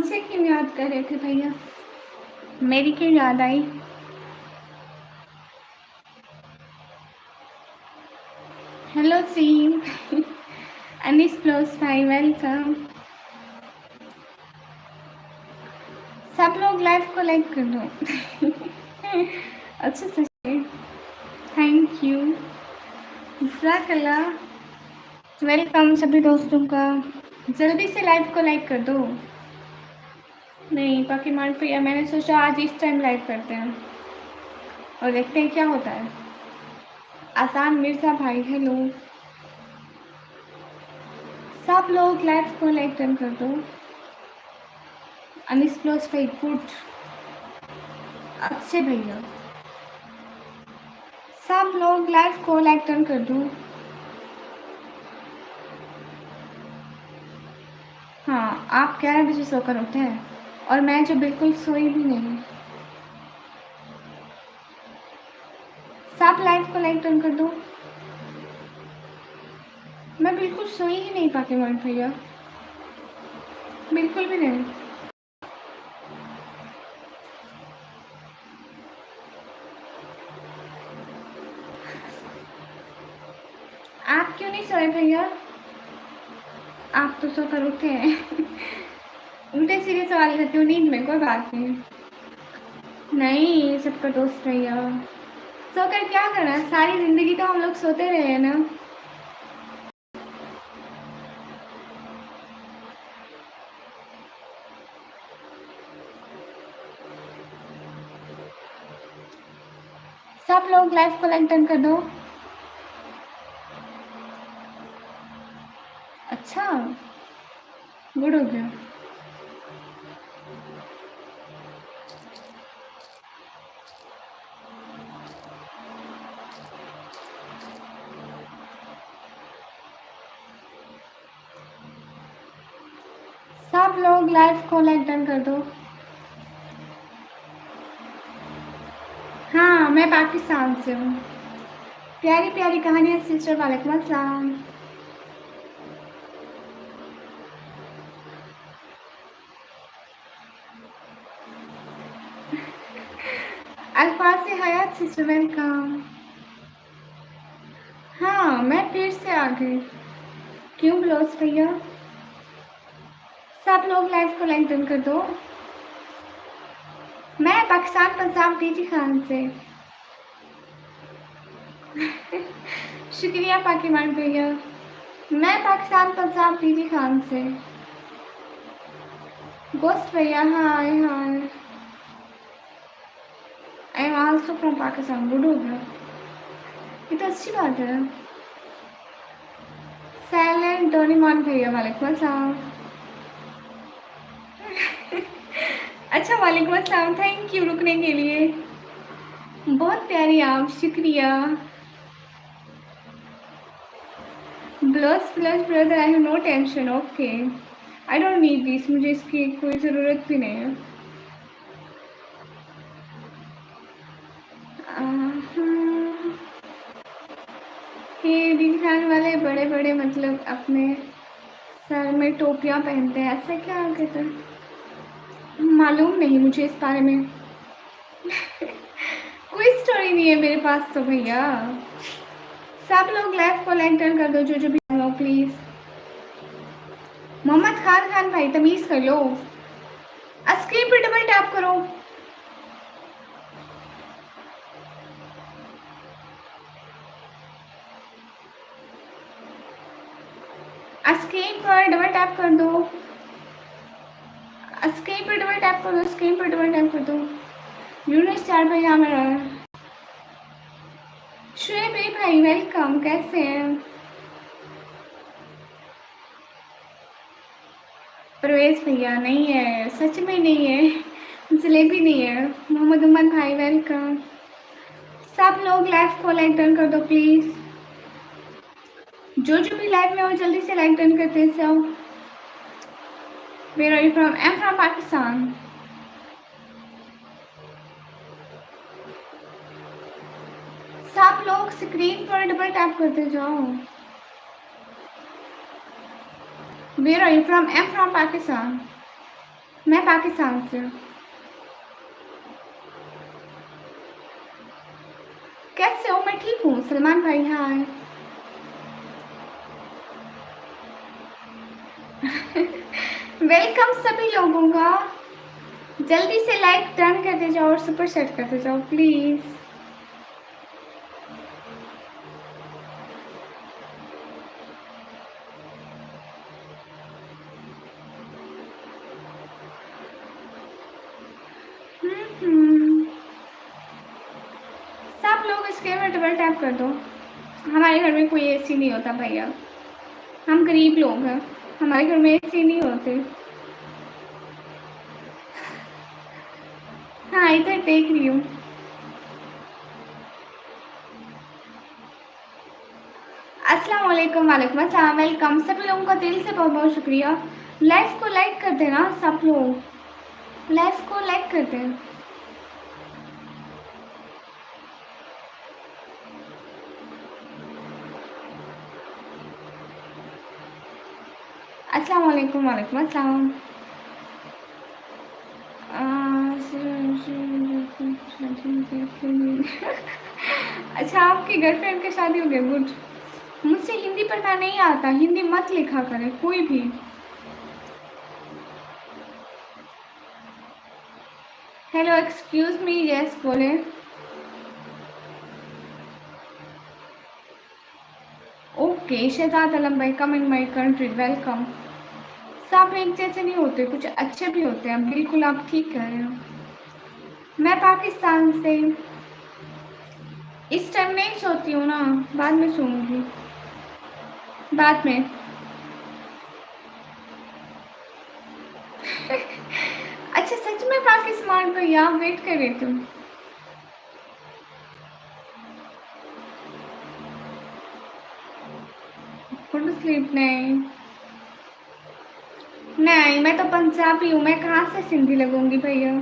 मुझसे क्यों याद कर रहे थे भैया? मेरी क्यों याद आई? हेलो सीम। अनिस क्लोज भाई वेलकम। सब लोग लाइव को लाइक कर दो। अच्छा सही, थैंक यू। जज़ाकल्लाह। वेलकम सभी दोस्तों का। जल्दी से लाइव को लाइक कर दो। नहीं बाकी मान प्रिया, मैंने सोचा आज इस टाइम लाइव करते हैं और देखते हैं क्या होता है। आसान मिर्ज़ा भाई हेलो। सब लोग लाइव को लाइक डन कर दो। अनिस क्लोज भाई गुड। अच्छे भैया, सब लोग लाइव को लाइक डन कर दो। हाँ, आप 11 बजे सोकर उठे हैं और मैं जो बिल्कुल सोई भी नहीं। सब लाइव को लाइक डन कर दो। मैं बिल्कुल सोई ही नहीं पाती मान भैया, बिल्कुल भी नहीं। आप क्यों नहीं सोए भैया? आप तो सोकर उठे हैं। उल्टे सीधे सवाल करती हूँ नींद में, कोई बात नहीं। नहीं सबका दोस्त भैया, सोकर क्या करना, सारी जिंदगी तो हम लोग सोते रहे हैं ना। सब लोग लाइव को लाइक डन कर दो। अच्छा गुड हो गया। सब लोग लाइव को लाइक डन कर दो। हाँ मैं पाकिस्तान से हूँ। प्यारी प्यारी कहानियाँ सिस्टर, वालेकुम अस्सलाम। अल्फाज से हयात सिस्टर वेलकम। हाँ मैं फिर से आ गई। क्यों ब्लोस भैया? सब लोग लाइव को लाइक डन कर दो। मैं पाकिस्तान पंजाब डीजी खान से। शुक्रिया पाकिमान भैया। मैं पाकिस्तान पंजाब डीजी खान से। गोस्ट भैया hi hi. I am also from Pakistan, good हो गया, ये तो अच्छी बात है। साइलेंट डोरीमोन भैया वालेकुम अस्सलाम। अच्छा वालेकुम अस्सलाम, थैंक यू रुकने के लिए, बहुत प्यारी आप, शुक्रिया। Plus brother I have no tension, okay I don't need this, मुझे इसकी कोई ज़रूरत भी नहीं है। ये दिखाने वाले बड़े बड़े मतलब अपने सर में टोपियाँ पहनते हैं, ऐसा क्या कहते हैं? मालूम नहीं मुझे इस बारे में। कोई स्टोरी नहीं है मेरे पास तो भैया। सब लोग लाइव को लाइक डन कर दो, जो भी हो प्लीज़। मोहम्मद खान भाई तमीज़ कर लो, स्क्रीन पे डबल टैप करो। स्क्रीन पर डबल टैप कर दो, स्क्रीन पर डबल टैप कर दो, स्क्रीन पर डबल टैप कर दो। यूनिस 4 भैया मेरा। शुएब भाई वेलकम, कैसे हैं? परवेज भैया नहीं है, सच में नहीं है, जलेबी नहीं है। मोहम्मद उमर भाई वेलकम। सब लोग लाइव को लाइक डन कर दो प्लीज़, जो भी लाइव में हो जल्दी से लाइक डन करते हैं सब। Where are you from? I am from Pakistan. सब लोग स्क्रीन पर डबल टैप करते जाओ। Where are you from? I am from Pakistan. मैं पाकिस्तान से हूँ। कैसे हो? मैं ठीक हूँ सलमान भाई। हाय। वेलकम सभी लोगों का। जल्दी से लाइक डन करते जाओ और सुपर सेट करते जाओ प्लीज। सब लोग स्क्रीन में डबल टैप कर दो। हमारे घर में कोई एसी नहीं होता भैया, हम गरीब लोग हैं, हमारे घर में एसी नहीं होते। हाँ इधर देख रही हूँ। अस्सलाम वालेकुम। वालेकुम अस्सलाम। वेलकम सभी लोगों का दिल से बहुत बहुत शुक्रिया। लाइव को लाइक कर देना सब लोग, लाइव को लाइक कर दें। अस्सलाम वालेकुम। वालेकुम अस्सलाम। अच्छा आपकी गर्लफ्रेंड की शादी हो गई? गुड। मुझसे हिंदी पढ़ना नहीं आता, हिंदी मत लिखा करे कोई भी। हेलो एक्सक्यूज मी, यस बोले। ओके शहजाद आलम भाई, कम इन माई कंट्री, वेलकम। सब एक जैसे नहीं होते, कुछ अच्छे भी होते हैं। बिल्कुल आप ठीक कह रहे हो। मैं पाकिस्तान से। इस टाइम नहीं सोती हूँ ना, बाद में सोऊंगी, बाद में। अच्छा सच में पाकिस्तान भैया, वेट कर रही तुम। Good sleep. नहीं नहीं, मैं तो पंजाबी हूँ, मैं कहाँ से सिंधी लगूंगी भैया।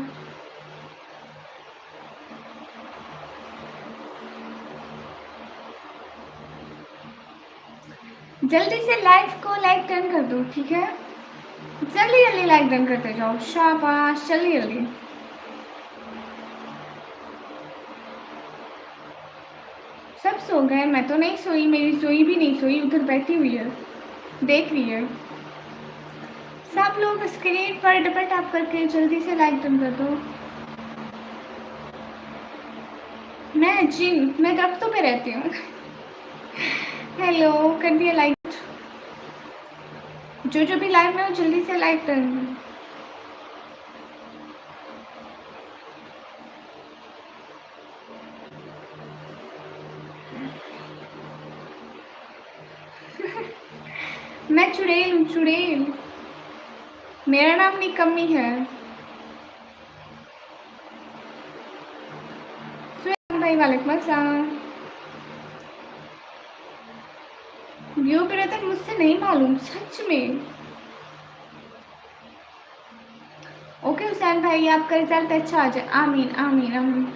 जल्दी से लाइव को लाइक डन कर दो, ठीक है? जल्दी जल्दी लाइक डन करते जाओ, शाबाश, जल्दी जल्दी। सब सो गए, मैं तो नहीं सोई, मेरी सोई भी नहीं सोई, उधर बैठी हुई है, देख रही है। सब लोग स्क्रीन पर डबल टैप करके जल्दी से लाइक डन कर दो। मैं जिन, मैं दरख्तों पे रहती हूँ। हेलो, कर दिया लाइक। जो भी लाइव में हो जल्दी से लाइक डन। मैं चुड़ैल हूँ, चुड़ैल। मेरा नाम निकम्मी है। भाई वालेकुम अस्सलाम। व्यू पे रहते मुझसे नहीं मालूम सच में। ओके हुसैन भाई, आपका रिजल्ट अच्छा आ जाए, आमीन आमीन आमीन।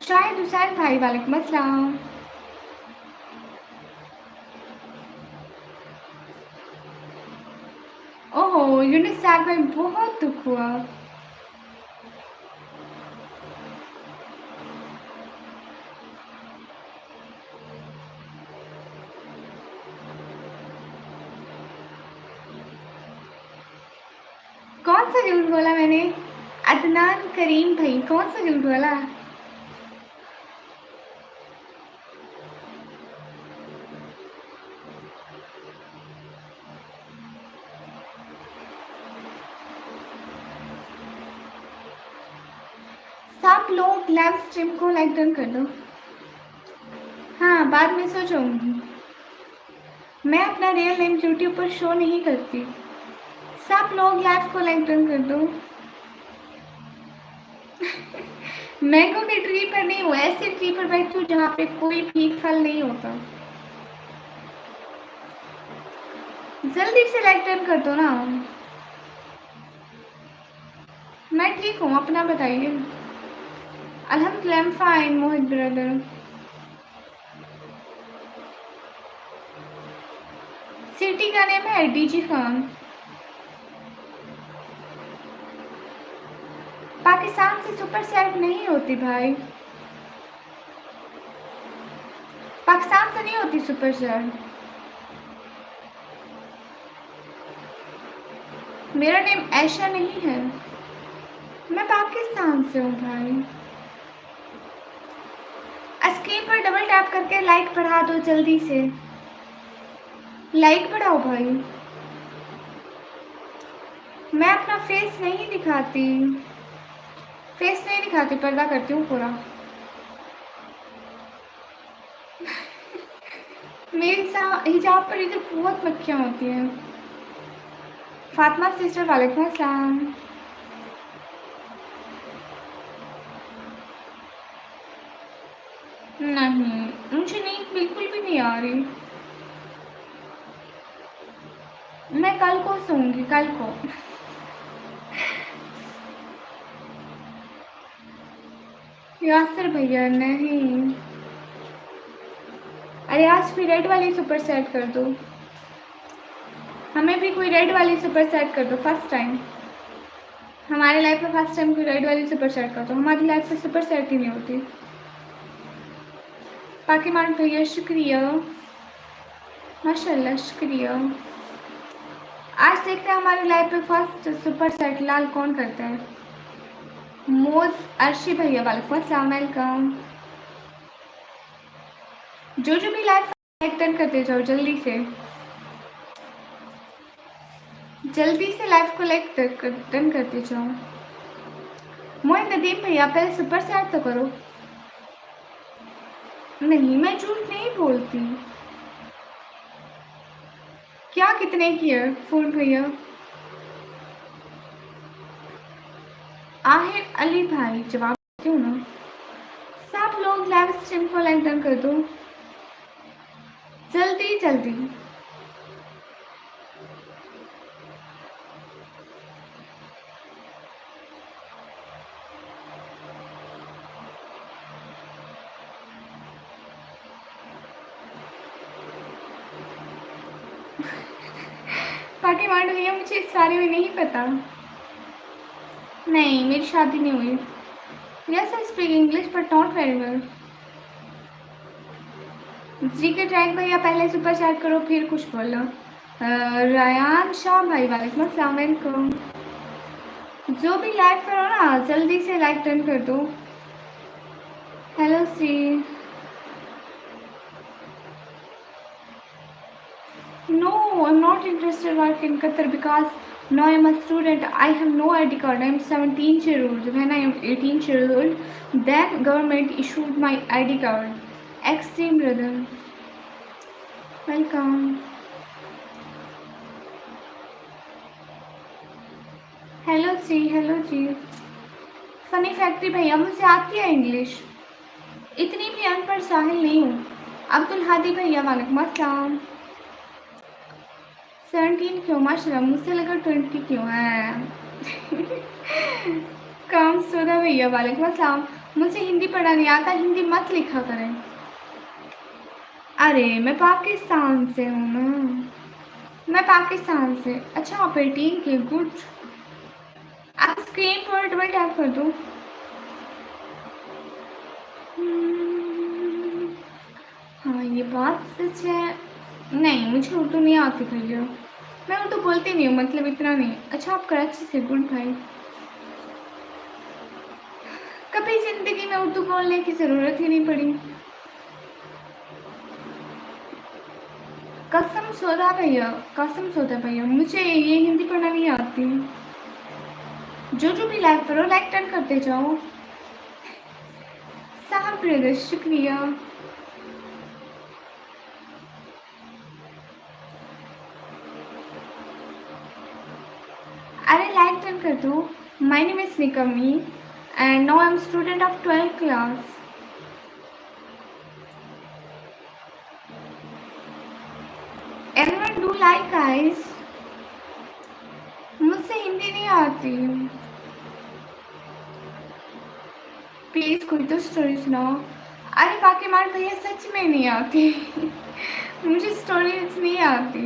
शायद हुसैन भाई वालेकुम अस्सलाम। ओहो यूनिस साहब भाई, बहुत दुख हुआ। कौन सा झूठ बोला मैंने? अदनान करीम भाई, कौन सा झूठ बोला? सब लोग लाइव स्ट्रीम को लाइक डन कर दो। हाँ बाद में सो जाऊंगी। मैं अपना रियल नेम यूट्यूब पर शो नहीं करती। सब लोग लाइव को लाइक डन कर दो। मैंगो की ट्री पर नहीं हूँ, ऐसे ट्री पर बैठी हूँ जहाँ पे कोई भी फल नहीं होता। जल्दी से लाइक डन कर दो ना। मैं ठीक हूँ, अपना बताइए। अल्हम्दुलिल्लाह, I am fine Mohit brother. City का नेम है डीजी खान। पाकिस्तान से सुपर सेट नहीं होती भाई, पाकिस्तान से नहीं होती सुपर सेट। मेरा नेम ऐशा नहीं है, मैं पाकिस्तान से हूँ भाई। स्क्रीन पर डबल टैप करके लाइक बढ़ा दो जल्दी से, लाइक बढ़ाओ भाई। मैं अपना फेस नहीं दिखाती, फेस नहीं दिखाती, पर्दा करती हूँ पूरा। मेरे हिजाब पर इधर बहुत मक्खियाँ होती हैं। फातिमा सिस्टर वालेकुम अस्सलाम। नहीं, मुझे नींद बिल्कुल भी नहीं आ रही। मैं कल को सोऊंगी, कल को। यासर भैया नहीं, अरे आज भी रेड वाली सुपर सेट कर दो, हमें भी कोई रेड वाली सुपर सेट कर दो। फर्स्ट टाइम हमारे लाइफ में, फर्स्ट टाइम कोई रेड वाली सुपर सेट कर दो। हमारी लाइफ में सुपर सेट ही नहीं होती। पाकिमान भैया शुक्रिया, माशाल्लाह शुक्रिया। आज देखते हैं हमारी लाइफ में फर्स्ट सुपर सेट लाल कौन करता है। मोज अर्शी भैया वालेकुम अस्सलाम, वेलकम। जो भी लाइफ लाइक टर्न करते जाओ जल्दी से, जल्दी से लाइफ को लाइक टर्न करते जाओ। मोहित नदीम भैया पहले सुपर सेट तो करो। नहीं, मैं झूठ नहीं बोलती। क्या कितने की है फूल भैया? आहिर अली भाई जवाब क्यों ना, सब लोग लाइव स्ट्रीम को लाइक डन कर दो जल्दी जल्दी। पार्टी मांड भैया मुझे इस बारे में नहीं पता। नहीं, मेरी शादी नहीं हुई। Yes I speak English but not very well. G K track भैया पहले सुपर चैट करो फिर कुछ बोलो। रायान शाह भाई वालेकुम अस्सलाम, वेलकम। जो भी लाइक करो ना जल्दी से लाइक टर्न कर दो। हेलो सी। No, I'm not interested work in Qatar because now I'm a student. I have no ID card. I'm 17 years old. When I am 18 years old, then government issued my ID card. Extreme brother. Welcome. Hello ji, hello ji. Funny factory भैया मुझे आती है English, इतनी भी अनपढ़ साहिल नहीं हूँ। अब्दुल हादी भैया वालेकुम अस्सलाम। 17 क्यों? माशाल्लाह, मुझसे लगा 20 क्यों है। काम सोदा भैया वालेकुम अस्सलाम। मुझे हिंदी पढ़ा नहीं आता, हिंदी मत लिखा करें। अरे मैं पाकिस्तान से हूँ ना, मैं पाकिस्तान से। अच्छा आप 18 के, गुड। आप स्क्रीन पर डबल टैप कर दो। हाँ ये बात सच है। नहीं मुझे उर्दू नहीं आती भैया, मैं उर्दू बोलती नहीं हूँ, मतलब इतना नहीं। अच्छा आप कराची से, गुड भाई। कभी ज़िंदगी में उर्दू बोलने की ज़रूरत ही नहीं पड़ी। कसम सोदा भैया, कसम सोदा भैया मुझे ये हिंदी पढ़ना नहीं आती। जो भी लाइक करो लाइक टर्न करते जाओ। साहब ब्रदर शुक्रिया। अरे लाइक टर्न कर दो। माय नेम इज निकमी and now I'm student of 12th class. Everyone do like guys. मुझसे हिंदी नहीं आती। प्लीज कोई तो स्टोरी सुनाओ। अरे बाकी मार भैया सच में नहीं आती मुझे स्टोरीज नहीं आती।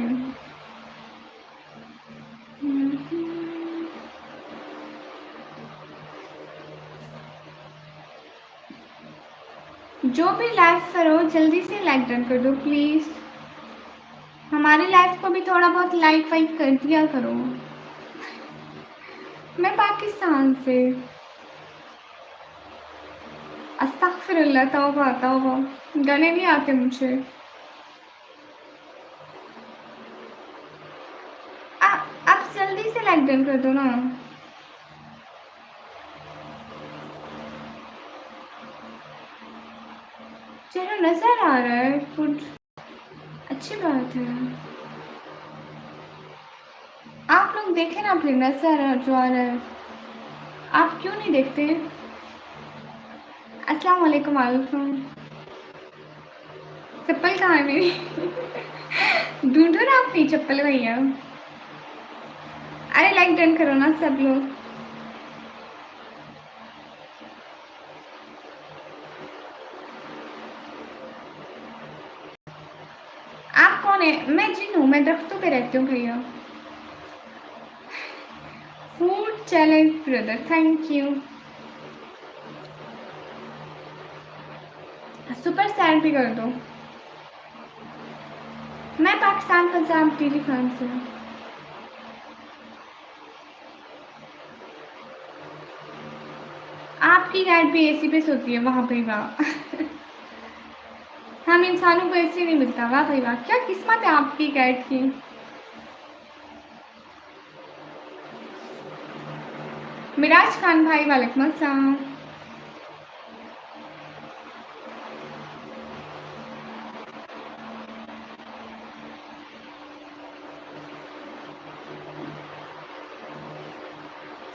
जो भी लाइव करो जल्दी से लाइक डन कर दो प्लीज। हमारी लाइफ को भी थोड़ा बहुत लाइक वाइक कर दिया करो। मैं पाकिस्तान से। अस्तगफिरुल्लाह, तौबा तौबा, गाने नहीं आते मुझे। आप जल्दी से लाइक डन कर दो ना। चलो नजर आ रहा है कुछ, अच्छी बात है। आप लोग देखें ना, फिर नजर जो आ रहा है। आप क्यों नहीं देखते? अस्सलाम वालेकुम वालेकुम। चप्पल कहाँ है मेरी ढूंढो ना अपनी चप्पल भैया। अरे लाइक डन करो ना सब लोग। आप कौन है? मैं जिन हूँ, मैं दरख्तों पे रहती हूँ भैया। Food challenge brother, thank you. Super sad भी कर दो। मैं पाकिस्तान पंजाब टीवी खान से हूँ। आपकी गाइड भी एसी पे सोती है वहाँ पे? वाह हम इंसानों को ऐसे नहीं मिलता। वाह भाई वाह, क्या किस्मत है आपकी गाइड की। मिराज खान भाई वालेकुम अस्सलाम।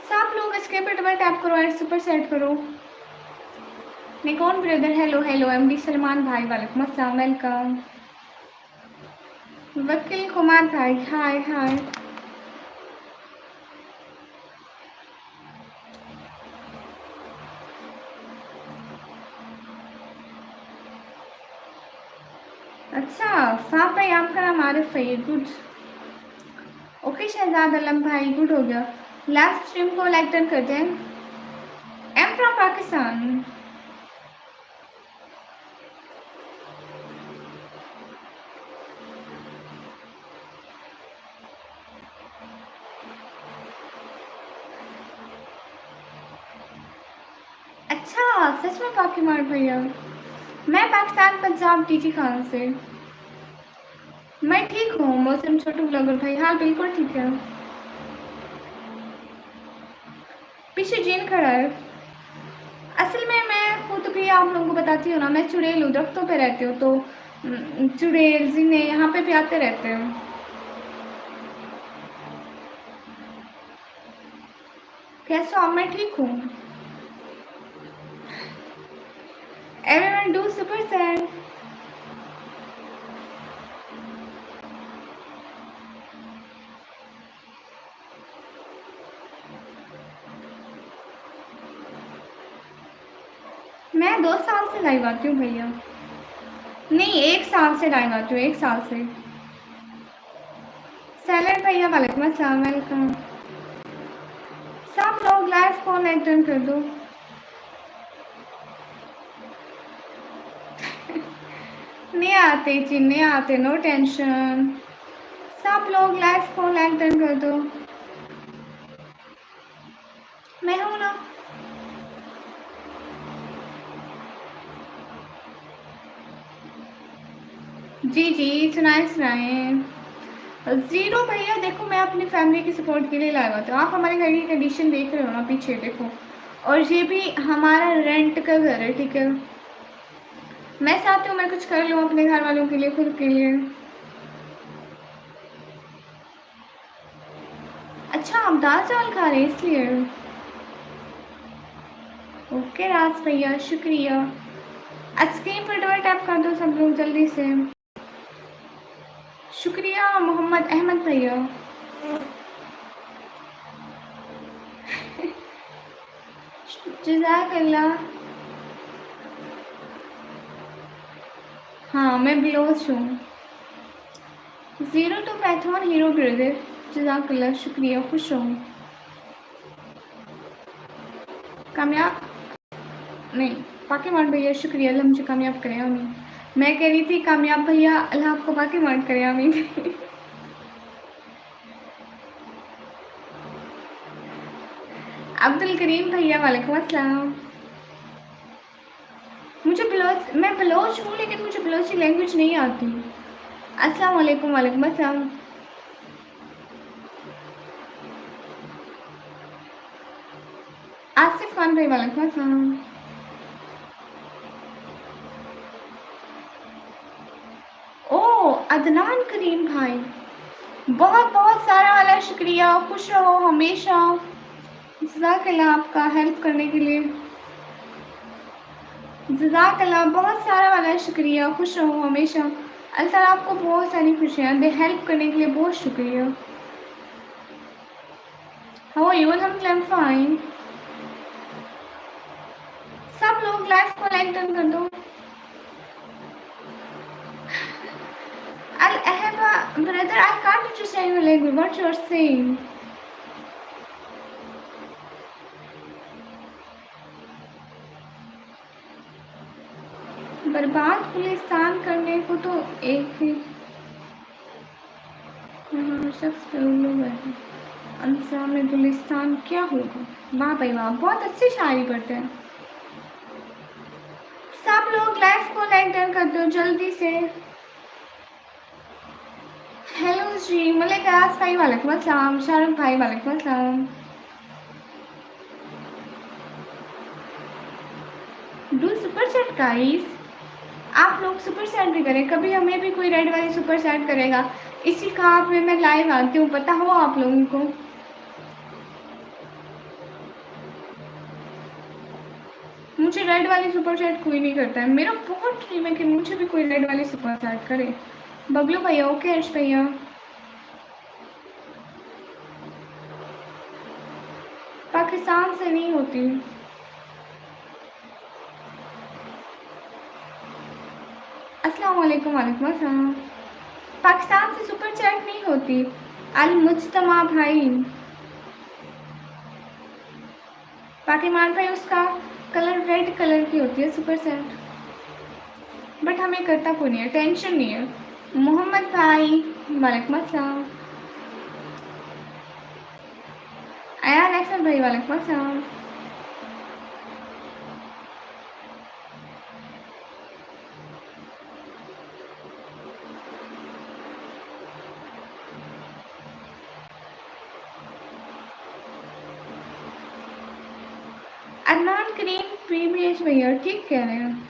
सब लोग इसके पे डबल टैप करो एंड सुपर सेट करो। Nikon brother hello hello. MD Salman भाई वालेकुम अस्सलाम, वेलकम। वकील कुमार भाई हाय हाय। अच्छा साहब भाई, आपका नाम आरिफ है, गुड। ओके शहजाद आलम भाई, गुड हो गया। लाइव स्ट्रीम को लाइक डन करते हैं। M from Pakistan. अच्छा सच में पाकि मार भैया। मैं पाकिस्तान पंजाब टीची खान से। मैं ठीक हूँ। मौसम छोटू ब्लॉगर भाई, हाँ बिल्कुल ठीक है। पीछे जीन खड़ा है। असल में मैं खुद भी आप लोगों को बताती हूँ ना, मैं चुड़ैल हूँ, दरख्तों पे रहती हूँ, तो चुड़ैल जिन्हें यहाँ पे भी आते रहते हैं। कैसे हो? मैं ठीक हूँ। Everyone do super sad. मैं 2 साल से लाइव आती हूँ भैया। नहीं 1 साल से लाइव आती हूँ, 1 साल से। सैलड भैया वालेकुम अस्सलाम, वेलकम। सब लोग लाइव फोन अटेंड कर दो। नहीं आते जी, नहीं आते, नो टेंशन। सब लोग लाइव फोन अटेंड कर दो। मैं हूँ ना। जी जी सुनाए सुनाए। जीरो भैया देखो, मैं अपनी फैमिली की सपोर्ट के लिए लाया हुआ था। आप हमारे घर की कंडीशन देख रहे हो ना, पीछे देखो। और ये भी हमारा रेंट का घर है, ठीक है। मैं चाहती हूँ मैं कुछ कर लूँ अपने घर वालों के लिए, खुद के लिए। अच्छा आप दाल चावल खा रहे हैं इसलिए? ओके राज भैया शुक्रिया। स्क्रीन पर डबल टैप कर दो सब लोग जल्दी से। शुक्रिया मोहम्मद अहमद भैया। जज़ाकल्लाह। हाँ मैं बिलोच हूँ। 0 to पैथॉन हीरो ब्रदर, जज़ाकल्लाह, शुक्रिया, खुश रहूँ। कामयाब नहीं, पाके मार्ट भैया शुक्रिया, अल्लाह मुझे कामयाब करे, आमीन। मैं कह रही थी कामयाब भैया अल्लाह आपको पाके मार्ट करे, आमीन। अब्दुल करीम भैया वालेकुम अस्सलाम। मुझे मैं बलोच हूँ लेकिन मुझे बलोची लैंग्वेज नहीं आती। अस्सलाम वालेकुम, वालेकुम अस्सलाम। आसिफ खान भाई वालेकुम अस्सलाम। ओ अदनान करीम भाई, बहुत बहुत सारा वाला शुक्रिया, खुश रहो हमेशा, जज़ाकल्लाह आपका हेल्प करने के लिए, जज़ाकल्लाह, बहुत सारा वाला शुक्रिया, खुश रहो हमेशा। अल्लाह ताला आपको बहुत सारी खुशियाँ दे, हेल्प करने के लिए बहुत शुक्रिया। How are you? अल्हम्दुलिल्लाह आई एम फाइन। सब लोग लाइफ को लाइक डन कर दो। Brother, I can't understand your language. What you are saying? बर्बाद गुलिस्तान करने को तो एक ही शख्स पे उल्लू है। अंसा में गुलिस्तान क्या होगा? वाह भाई वाह, बहुत अच्छी शायरी पढ़ते हैं। सब लोग लाइफ को लाइक डन कर दो जल्दी से। हेलो जी, मलिक आस भाई वालेकुम अस्सलाम, शाहरुख भाई वालेकुम अस्सलाम। डू सुपर चैट गाइस, आप लोग सुपर चैट भी करें, कभी हमें भी कोई रेड वाली सुपर चैट करेगा, इसी काम में मैं लाइव आती हूँ, पता हो आप लोगों को। मुझे रेड वाली सुपर चैट कोई नहीं करता है, मेरा बहुत ड्रीम है कि मुझे भी कोई रेड वाली सुपर चैट करे। बबलू भैया, ओके हर्ष भैया। पाकिस्तान से नहीं होती। अस्सलाम वालेकुम, वालेकुम अस्सलाम। पाकिस्तान से सुपर चैट नहीं होती। अल मुज्तमा भाई, पाकिमान भाई, उसका कलर रेड कलर की होती है सुपर चैट, बट हमें करता कोई नहीं है, टेंशन नहीं है। मोहम्मद भाई वालेकुम अस्सलाम। अयान अहसन भाई वालेकुम अस्सलाम। अदनान करीम प्रीवियस भैया ठीक कह रहे हैं।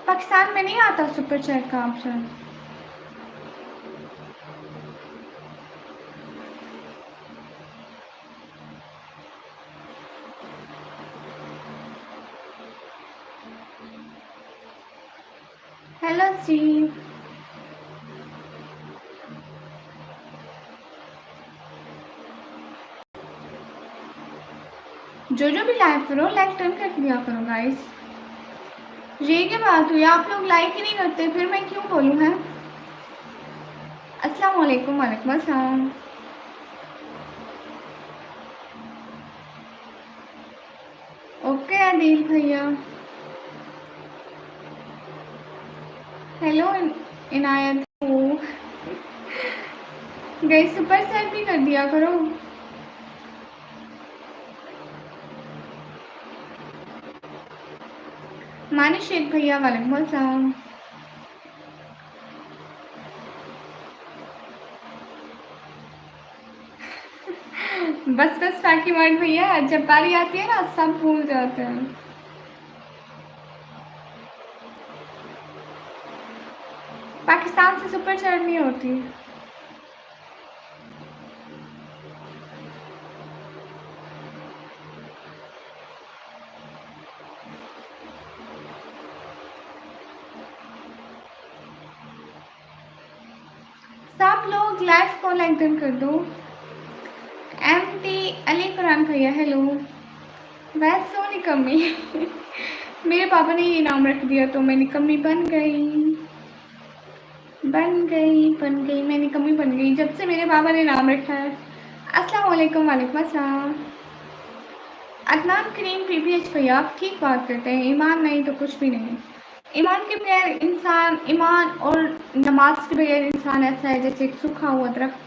पाकिस्तान में नहीं आता सुपर चैट का ऑप्शन। हेलो जी, जो भी लाइव करो लाइक टर्न कर दिया करो गाइस। ये क्या बात हुई, आप लोग लाइक ही नहीं करते, फिर मैं क्यों बोलूँ है। अस्सलाम वालेकुम, वालेकुम अस्सलाम। ओके आदिल भैया। हेलो इनायत, गई सुपर चैट भी कर दिया करो। मानी शेख भैया वालेकुम अस्सलाम। बस बस टाकी मार भैया, जब बारी आती है ना सब भूल जाते हैं। पाकिस्तान से सुपर चैट नहीं होती। सब लोग लाइव को लाइक डन कर दो। कुरान भैया हेलो। वैसे सो निकम्मी मेरे पापा ने ये नाम रख दिया तो मैं निकम्मी बन गई मैं निकम्मी बन गई जब से मेरे पापा ने नाम रखा है। अस्सलाम वालेकुम। वालेकुम अस्सलाम। अदनान करीम पीपीएच भैया आप ठीक बात करते हैं, ईमान नहीं तो कुछ भी नहीं। ईमान के बगैर इंसान, ईमान और नमाज के बगैर इंसान ऐसा है जैसे एक सूखा हुआ दरख्त।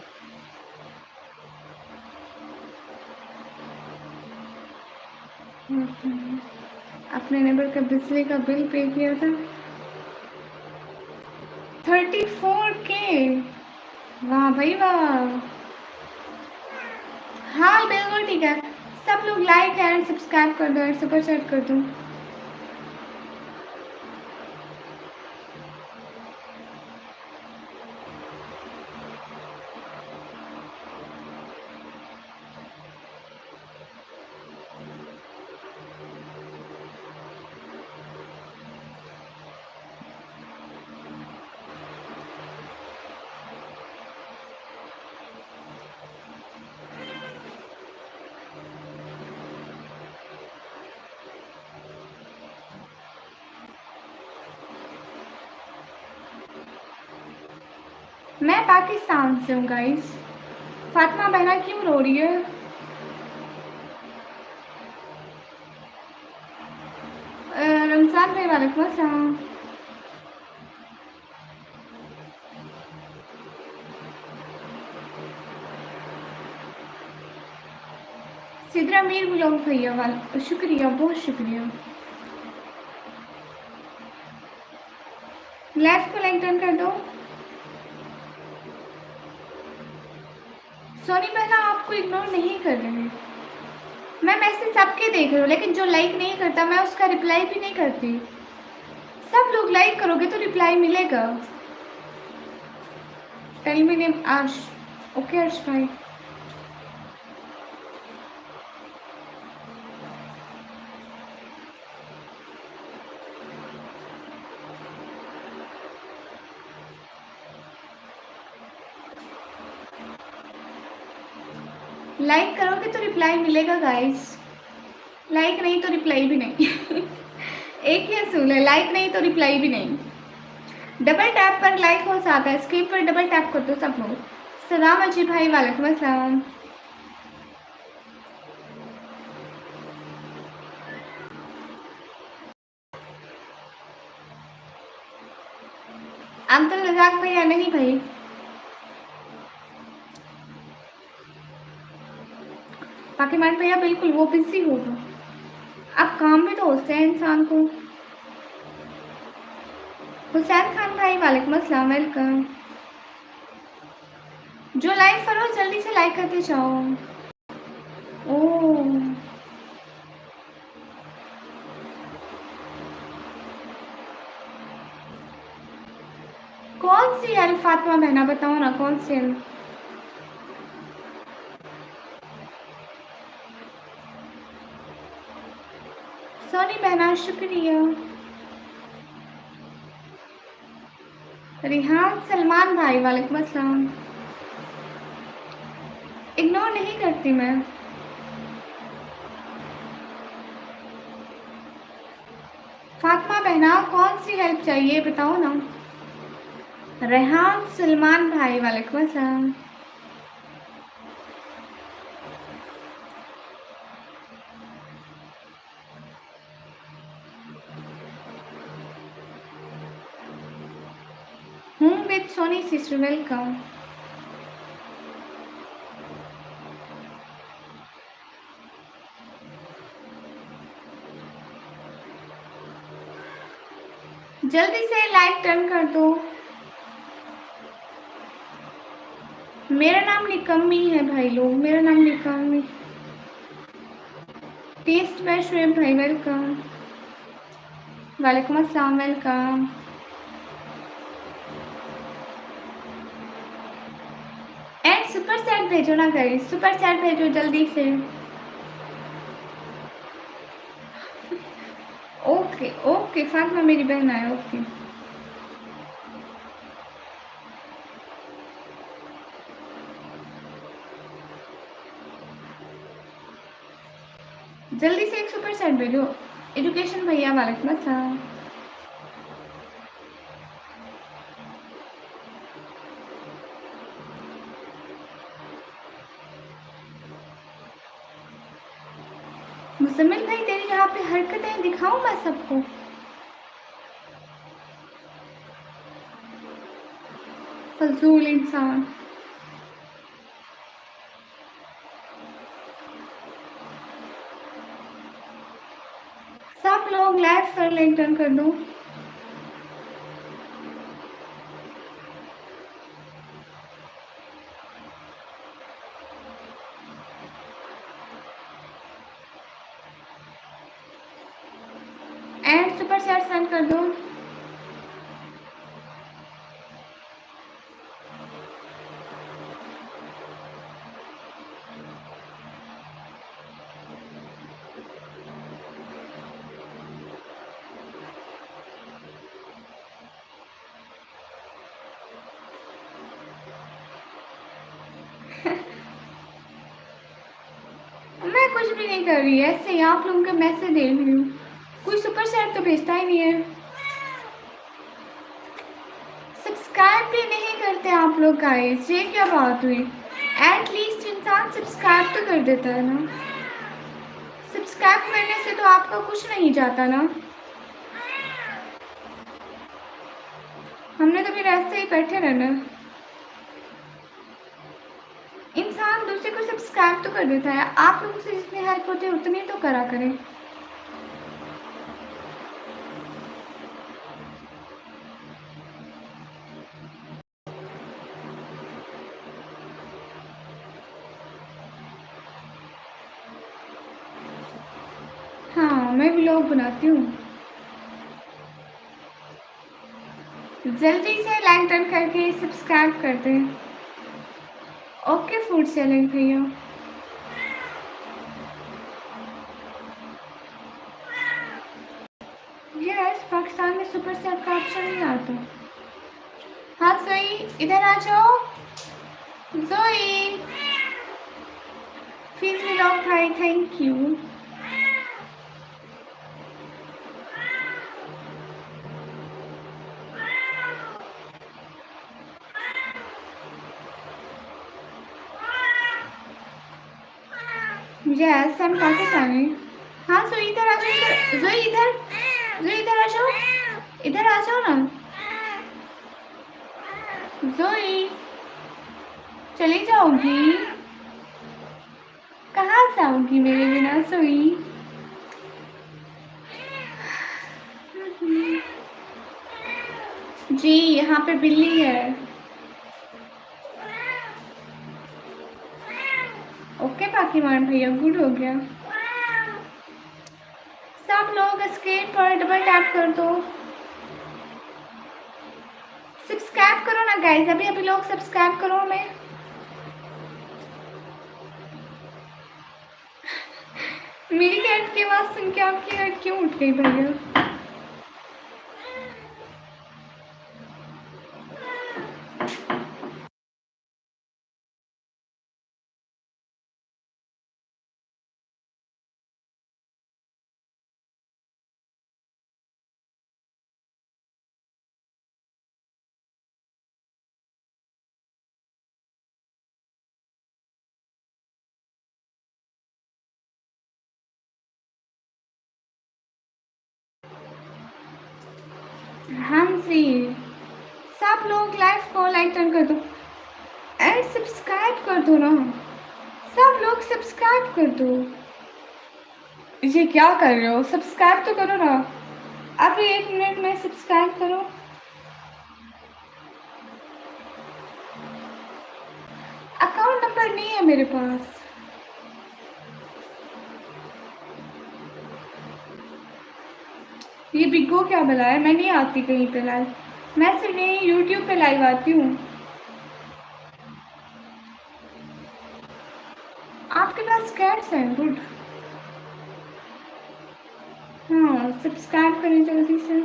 अपने नेबर का बिजली का बिल पे किया था 34K। वाह भाई वाह। हाँ बिल्कुल ठीक है। सब लोग लाइक एंड सब्सक्राइब कर दो और सुपर चैट कर दो। मैं पाकिस्तान से हूँ गाइस। फातिमा बहना क्यों रो रही है? रमजान भाई वालेकुम अस्सलाम। सिद्रा मीर बुलाओ भैया वाल शुक्रिया, बहुत शुक्रिया। लाइफ को लाइक डन कर दो। सोनी बहना आपको इग्नोर नहीं कर रहे हैं। मैं मैसेज सबके देख रही हूँ लेकिन जो लाइक नहीं करता मैं उसका रिप्लाई भी नहीं करती। सब लोग लाइक करोगे तो रिप्लाई मिलेगा। टेल मी नेम अर्श। ओके अर्श भाई। लाइक करोगे तो रिप्लाई मिलेगा गाइस। लाइक नहीं तो रिप्लाई भी नहीं एक ही असूल है, लाइक नहीं तो रिप्लाई भी नहीं। डबल टैप पर लाइक हो जाता है, स्क्रीन पर डबल टैप कर दो सब लोग। सलाम अजी भाई वालेकुम अस्सलाम। अब्दुल रजाक भैया नहीं भाई। पाकिमान भैया बिल्कुल वो बिजी होगा। अब काम भी तो होता है इंसान को। हुसैन खान भाई वालेकुम अस्सलाम, वेलकम। जो लाइक करो जल्दी से लाइक करते जाओ। ओह कौन सी हेल्प फातिमा बहना बताओ ना, कौन सी हेल्प? सॉरी बहना शुक्रिया। रिहान सलमान भाई वालेकुम अस्सलाम। इग्नोर नहीं करती मैं। फातिमा बहना कौन सी हेल्प चाहिए बताओ ना। रेहान सलमान भाई वालेकुम अस्सलाम। हूँ विद सोनी सिस्टर, वेलकम। जल्दी से लाइक टर्न कर दो। मेरा नाम निकम्मी है भाई लोग, मेरा नाम निकम्मी। टेस्ट बाय शुएब भाई वेलकम। वालेकुम अस्सलाम, वेलकम। एंड सुपर चैट भेजो ना गाइस, सुपर चैट भेजो जल्दी से। ओके ओके फातिमा मेरी बहन है, ओके। जल्दी से एक सुपर सेट भेजो। एजुकेशन भैया वालेकुम अस्सलाम। मुजम्मिल भाई तेरी यहाँ पे हरकतें दिखाऊं मैं सबको? फजूल इंसान। सब लोग लाइव पर लिंक डन कर दो। एंड सुपर चैट सेंड कर दो। मैं कुछ भी नहीं कर रही, ऐसे ही आप लोगों के मैसेज दे रही हूँ। कोई सुपर चैट तो भेजता ही नहीं है। सब्सक्राइब भी नहीं करते आप लोग गाइस, ये क्या बात हुई? एटलीस्ट इंसान सब्सक्राइब तो कर देता है ना। सब्सक्राइब करने से तो आपका कुछ नहीं जाता ना। हमने तो फिर ऐसे ही बैठे रहना। इंसान दूसरे को सब्सक्राइब तो कर देता है, आप लोगों से जितनी हेल्प होती है उतनी तो करा करें। हाँ मैं व्लॉग बनाती हूँ। जल्दी से लाइक डन करके सब्सक्राइब कर दें। ओके फूड चैलेंज भैया। यस, पाकिस्तान में सुपर चैट का ऑप्शन नहीं आता। हाँ जोई इधर आ जाओ। जोई फीस व्लॉग भाई, थैंक यू। यस हम पाकिस्तानी। हाँ जोई इधर आ जाओ, इधर जोई इधर, जोई इधर आ जाओ, इधर आ जाओ ना। जोई चली जाओगी? कहाँ से आओगी मेरे बिना सोई? जी यहाँ पे बिल्ली है। ओके पाकीमान भैया, गुड हो गया। सब लोग स्क्रीन पर डबल टैप कर दो। सब्सक्राइब करो ना गाइस, अभी अभी लोग सब्सक्राइब करो हमें। मेरी कैट की आवाज़ सुन के आपकी हार्ट क्यों उठ गई भैया? हम जी सब लोग लाइव को लाइक टर्न कर दो एंड सब्सक्राइब कर दो ना। सब लोग सब्सक्राइब कर दो। ये क्या कर रहे हो? सब्सक्राइब तो करो ना। अभी 1 मिनट में सब्सक्राइब करो। अकाउंट नंबर नहीं है मेरे पास। ये बिग्गो क्या बुलाया? मैं नहीं आती कहीं पे लाइव, मैं सिर्फ यहीं यूट्यूब पे लाइव आती हूँ। आपके पास कैट्स हैं? गुड। हाँ सब्सक्राइब करें जल्दी से।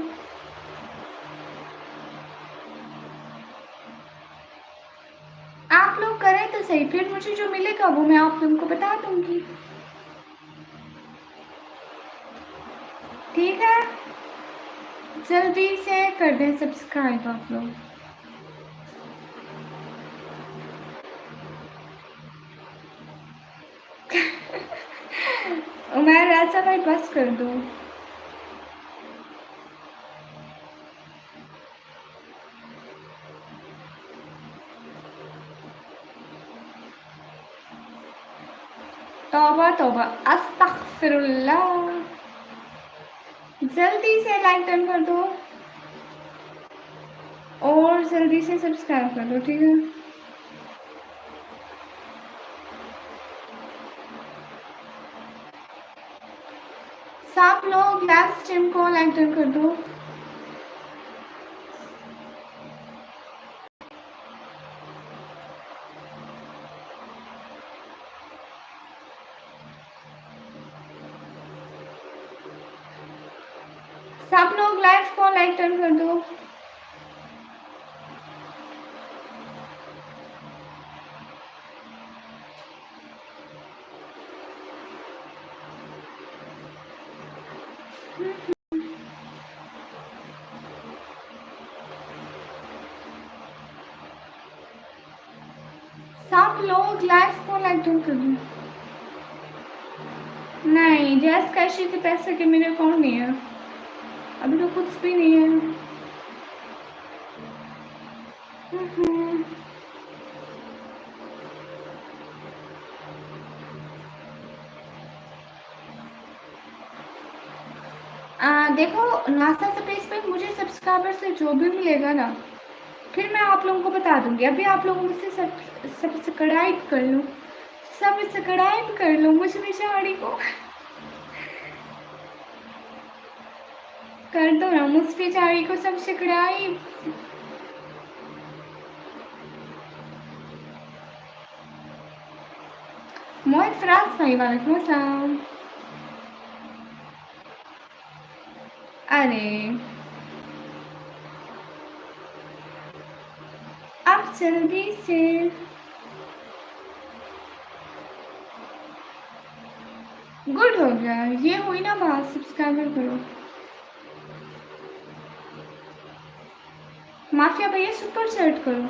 आप लोग करें तो सही, फिर मुझे जो मिलेगा वो मैं आप लोगों को बता दूंगी। ठीक है, जल्दी से कर दें सब्सक्राइब आप लोग। उमर राजा भाई बस कर दो। तौबा तौबा अस्तगफिरुल्लाह। जल्दी से लाइक डन कर दो और जल्दी से सब्सक्राइब कर दो, ठीक है। सब लोग लाइव स्ट्रीम को लाइक डन कर दो। सब लोग लाइव को लाइक डन कर दो। सब लोग लाइव को लाइक डन कर दो। नहीं, जैस कैशी के पैसे के मेरे अकाउंट नहीं है, अभी तो कुछ भी नहीं है। देखो नासा स्पेस पे मुझे सब्सक्राइबर से जो भी मिलेगा ना, फिर मैं आप लोगों को बता दूंगी। अभी आप लोगों मुझसे सब्सक्राइब कर लो, सब्सक्राइब कर लो मुझ बेचारी को। कर दो ना मुझ बेचारी को सब्सक्राइब। मोहित फराज भाई वालेकुम अस्सलाम। अरे अब जल्दी से गुड हो गया, ये हुई ना बात, सब्सक्राइबर करो। माफिया भैया सुपर चैट करो।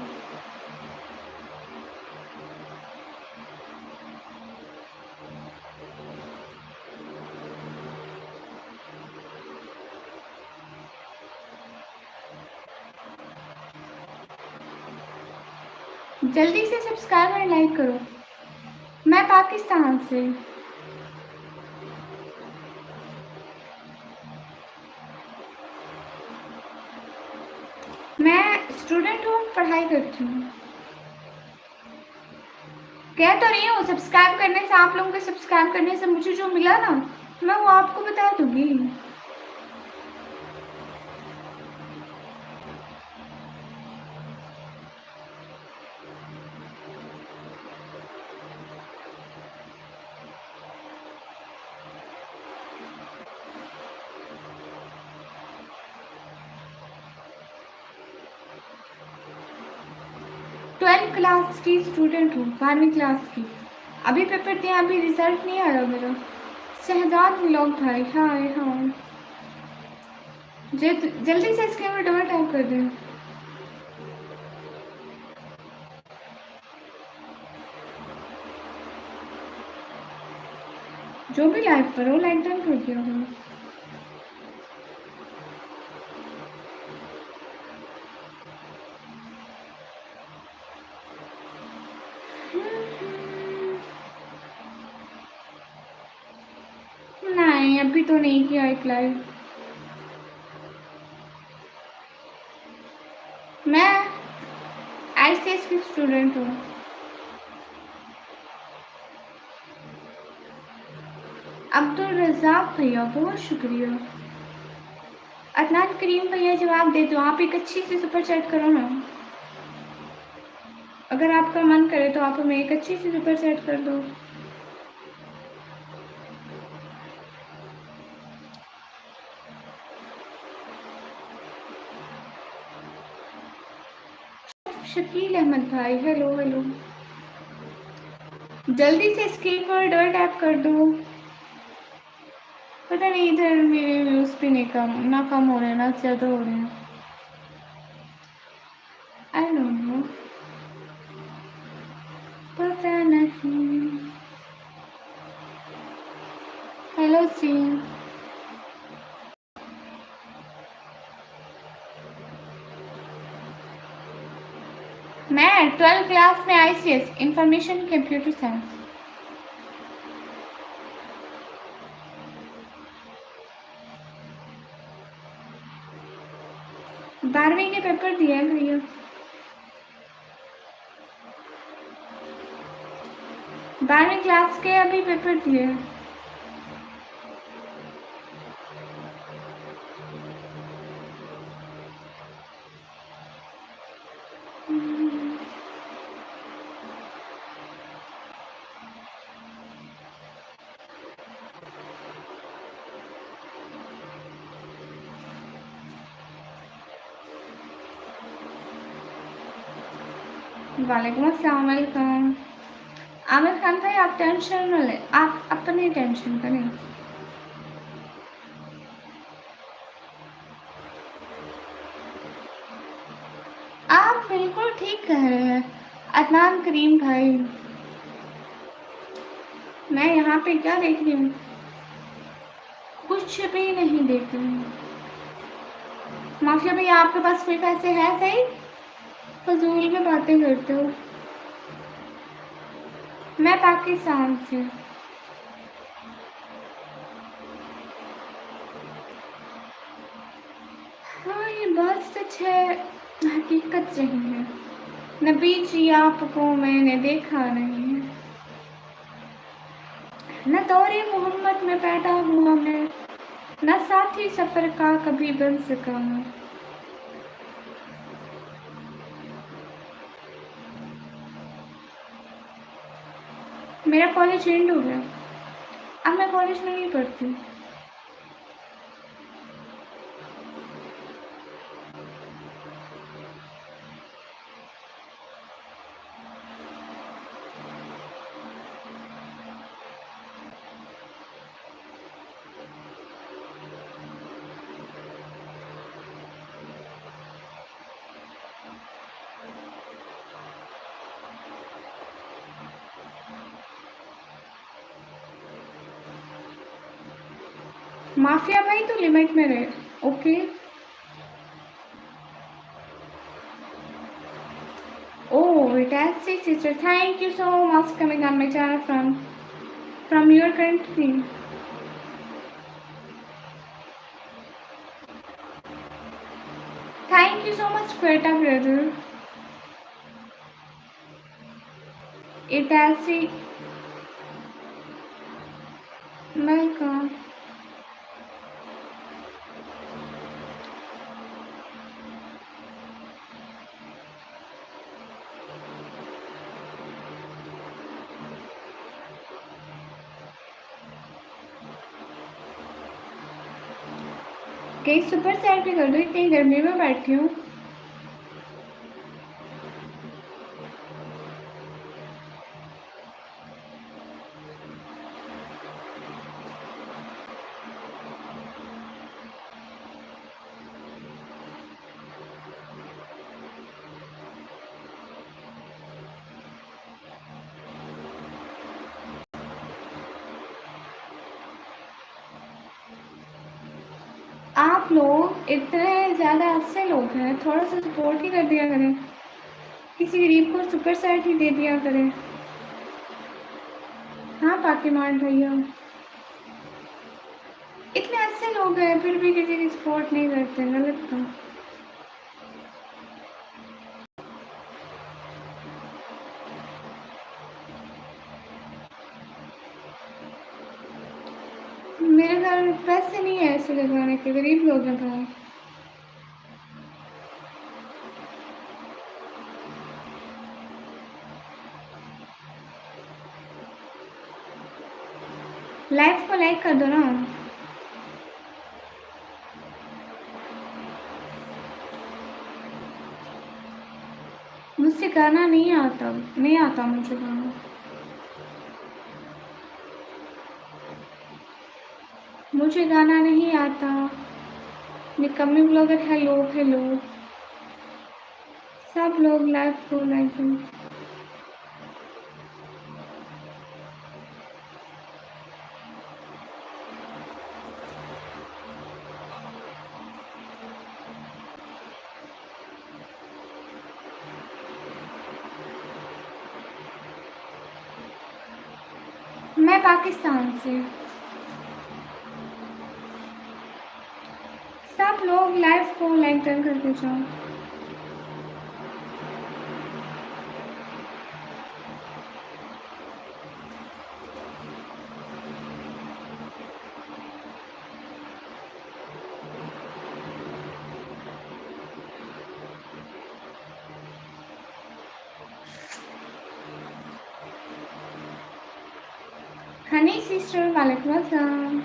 जल्दी से सब्सक्राइब और लाइक करो। मैं पाकिस्तान से। मैं स्टूडेंट हूँ, पढ़ाई करती हूँ। कह तो रही हूँ सब्सक्राइब करने से, आप लोगों के सब्सक्राइब करने से मुझे जो मिला ना, मैं वो आपको बता दूंगी। ट्वेल्थ क्लास की स्टूडेंट हूँ, 12वीं क्लास की। अभी पेपर दिया, अभी रिजल्ट नहीं आया मेरा। शहजाद व्लॉग भाई, हाय हाँ। जल्दी से इसके में डबल टाइप कर दें। जो भी लाइव करो लाइक डन कर दिया हो। नहीं अभी तो नहीं किया एक लाइव। मैं आईसीएस की स्टूडेंट हूँ। अब्दुल रज़ाक भैया बहुत शुक्रिया। अदनान करीम भैया जवाब दे दो, आप एक अच्छी सी सुपर चैट करो ना। अगर आपका मन करे तो आप हमें एक अच्छी सी सुपर चैट कर दो। शकील अहमद भाई हेलो हेलो। जल्दी से स्क्रीन पर डबल टैप कर दो। पता नहीं, इधर मेरे व्यूज़ भी नहीं कम ना कम हो रहे हैं ना ज़्यादा हो रहे हैं। आई डोंट नो, पता नहीं। हेलो सी, मैं 12th क्लास में ICS इंफॉर्मेशन कंप्यूटर साइंस। बारहवीं के पेपर दिए हैं भैया। बारहवीं क्लास के अभी पेपर दिए हैं। वालेकुम अस्सलाम वालेकुम। आमिर खान भाई आप टेंशन न लें, आप अपनी टेंशन करें। आप बिल्कुल ठीक कह रहे हैं अदनान करीम भाई। मैं यहाँ पे क्या देख रही हूँ? कुछ भी नहीं देख रही हूँ। माफिया भाई आपके पास कोई पैसे है सही? फजूल में बातें करते हो। मैं पाकिस्तान से। हाँ ये बात सच है, हकीकत सही है। नबी जी आपको मैंने देखा नहीं है, न दौरे मोहम्मद में पैदा हुआ मैं, न साथी सफ़र का कभी बन सका मैं। मेरा कॉलेज एंड हो गया, अब मैं कॉलेज में नहीं पढ़ती। माफिया भाई तो लिमिट में रहे, okay. Oh, fantastic sister. Thank you so much coming on my channel from your country. Thank you so much, Quetta brother. Italsi. Welcome. कहीं सुपर चैट भी कर दो, इतनी गर्मी में बैठी हूँ। आप लोग इतने ज़्यादा अच्छे लोग हैं, थोड़ा सा सपोर्ट ही कर दिया करें, किसी गरीब को सुपर सेट ही दे दिया करें। हाँ पाकिमान भैया, इतने अच्छे लोग हैं फिर भी किसी की सपोर्ट नहीं करते, गलत तो। मेरे घर में पैसे नहीं है ऐसे लगवाने के, गरीब लोग हैं भाई। लाइफ को लाइक कर दो ना। मुझसे गाना नहीं आता, नहीं आता मुझे गाना। मुझे गाना नहीं आता। निकम्मी ब्लॉगर हेलो हेलो। सब लोग लाइव को लाइक करें। मैं पाकिस्तान से। सब लोग लाइव को लाइक करके जाओ। हनी सिस्टर वालेकुम अस्सलाम।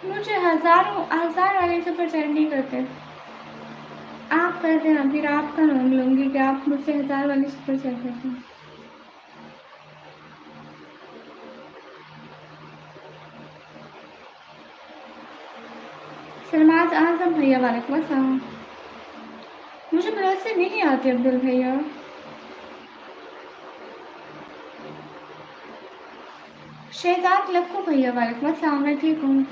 मुझे हजार वाले से परेशान नहीं करते। आप करते ना, फिर आपका नाम लूँगी कि आप मुझसे 1000 वाले से परेशान करते हैं। सलमाज आजम भैया वालेकुम अस्सलाम। मुझे बरसे नहीं आते अब्दुल भैया। शहजाद लक्कू भैया वालेकुम अस्सलाम। मैं ठीक हूँ।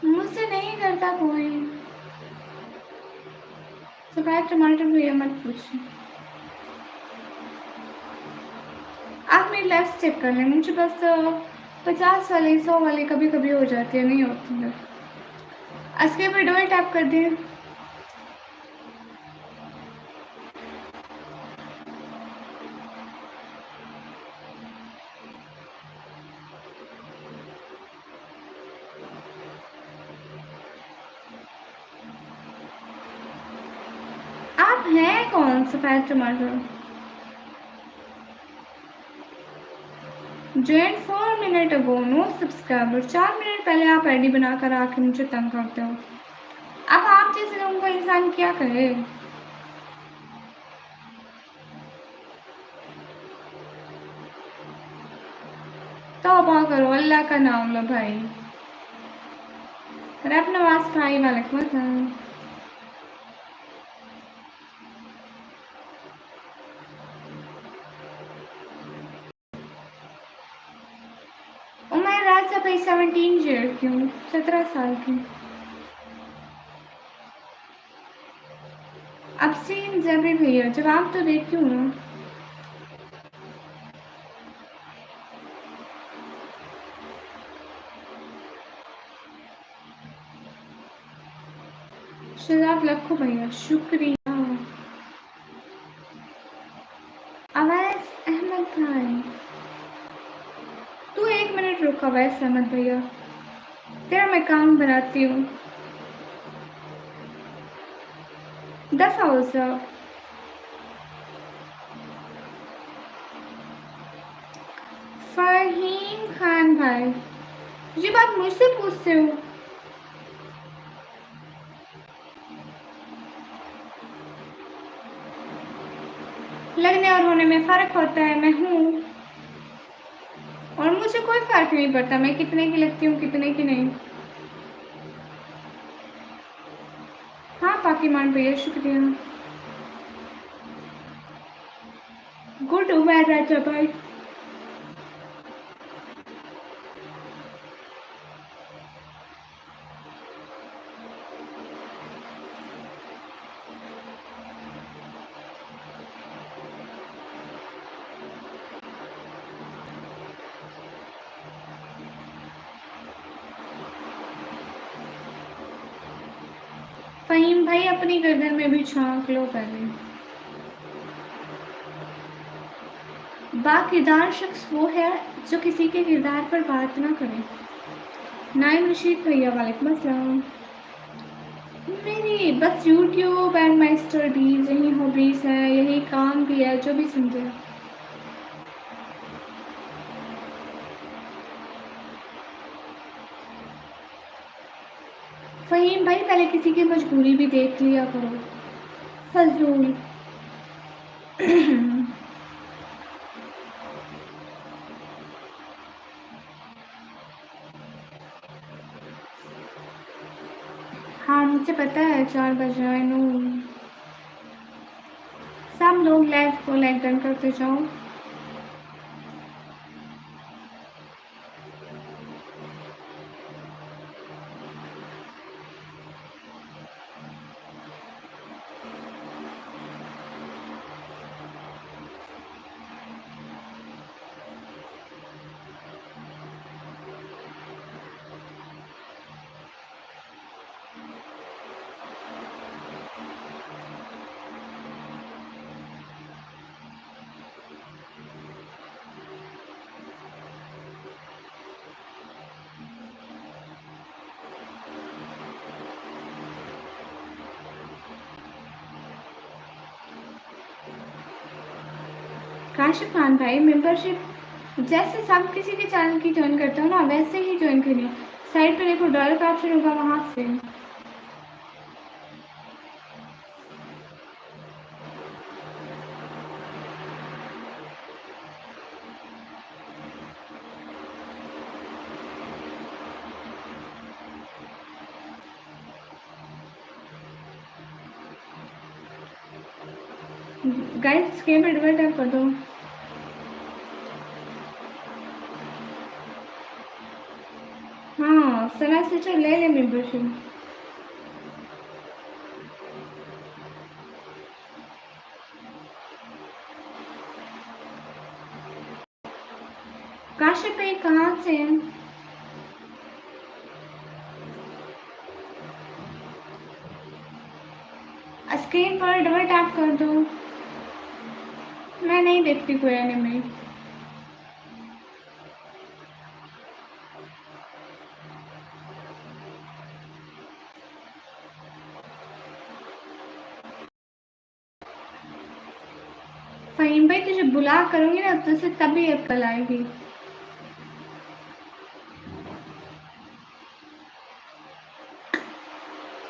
मुझसे नहीं करता कोई। सफेद टमाटर भैया मत पूछिए। आप मेरी लाइफ चेक कर लें। मुझे बस 50 वाले 100 वाले कभी कभी हो जाती है, नहीं होती है। अस्के पे डबल टैप कर दें। आप हैं कौन सफेद टमाटर? Join 4 minute ago no subscriber. 4 minute पहले आप आईडी बनाकर आके मुझे तंग करते हो। अब आप जैसे लोगों का इंसान क्या करे? तौबा करो, अल्लाह का नाम लो भाई। रब नवाज भाई वालेकुम अस्सलाम। उमर राजा भाई 17 ईयर की हूँ, 17 साल की। अफसीन जबीर भैया जवाब तो देती हूँ ना। शहजाद लक्खू भैया शुक्रिया। अवैस अहमद भाई तू 1 मिनट रुक। अवैस अहमद भैया तेरा मैं काम बनाती हूँ। दफा हो सब। फहीम खान भाई ये बात मुझसे पूछते हो? लगने और होने में फ़र्क होता है। मैं हूँ और मुझे कोई फ़र्क नहीं पड़ता मैं कितने की लगती हूँ कितने की नहीं। हाँ पाकीमान भैया शुक्रिया। गुड उमर राजा भाई। फ़हीम भाई अपनी गर्दन में भी झांक लो पहले। बाकिरदार शख्स वो है जो किसी के किरदार पर बात ना करे। नाइम रशीद भैया वालेकुम अस्सलाम। मेरी बस यूट्यूब एंड माई स्टडीज़ यही हॉबीज़ है, यही काम भी है, जो भी समझे। फ़हीम भाई पहले किसी की मजबूरी भी देख लिया करो, फजूल। हाँ मुझे पता है 4 बज रहा है। नो, सब लोग लाइव को लाइक डन करते जाओ। काशिफ खान भाई मेंबरशिप जैसे सब किसी के चैनल की ज्वाइन करते हो ना, वैसे ही ज्वाइन करिए। साइड पे देखो डॉलर का ऑप्शन होगा, वहाँ से। गाइस स्क्रीन पे डबल टैप कर दो। हाँ सना से ले ले मेंबरशिप। काशिफ भाई कहाँ से हैं? स्क्रीन पर डबल टैप कर दो। मैं नहीं देखती कोई एनिमे। फ़हीम भाई तुझे बुला करूँगी ना तुझसे तभी एप्पल आएगी।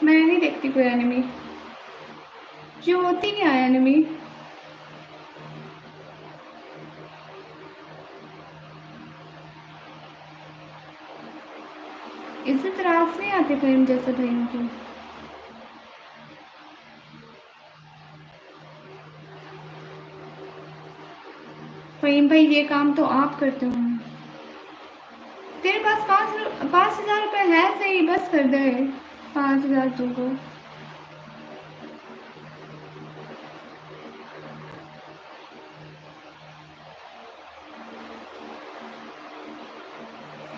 मैं नहीं देखती कोई एनिमे, जो होती नहीं है एनिमे। इज्जत रास नहीं आती फ़हीम जैसे भाइयों की। फ़हीम भाई ये काम तो आप करते हो। तेरे पास 5,000 रुपये है, सही बस कर दे 5,000 तुमको।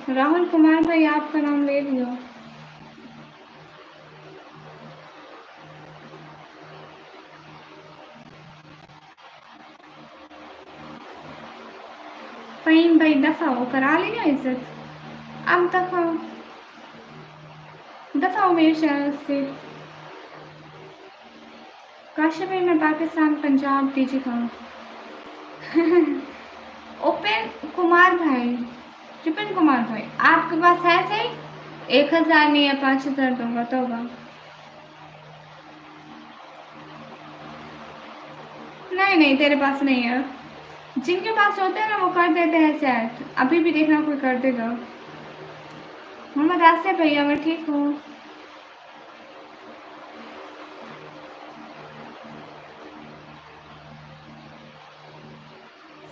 राहुल कुमार भाई आपका नाम ले लिया। फ़हीम भाई दफ़ा हो, करा लिया इज्जत। अब दफ़ा हो मेरे चैनल से। काशिफ भाई मैं पाकिस्तान पंजाब डीजी खाऊँ। ओपन कुमार भाई, विपिन कुमार भाई आपके पास है सही? 1,000 नहीं है, 5,000 दूंगा तो होगा। नहीं नहीं तेरे पास नहीं है। जिनके पास होते हैं ना वो कर देते हैं सेट। अभी भी देखना कोई कर देगा। मोहम्मद आसिफ भैया मैं ठीक हूँ।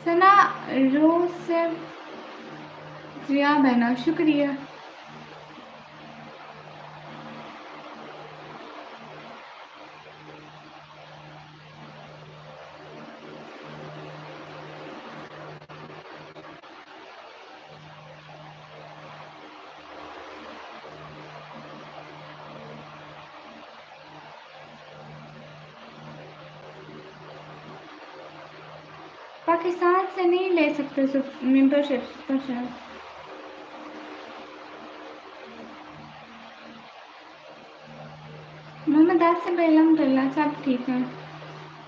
सना रोज से जिया बहना शुक्रिया। पाकिस्तान से नहीं ले सकते मेंबरशिप पर शायद। मोहम्मद आसिफ अल्हम्दुलिल्लाह सब ठीक है।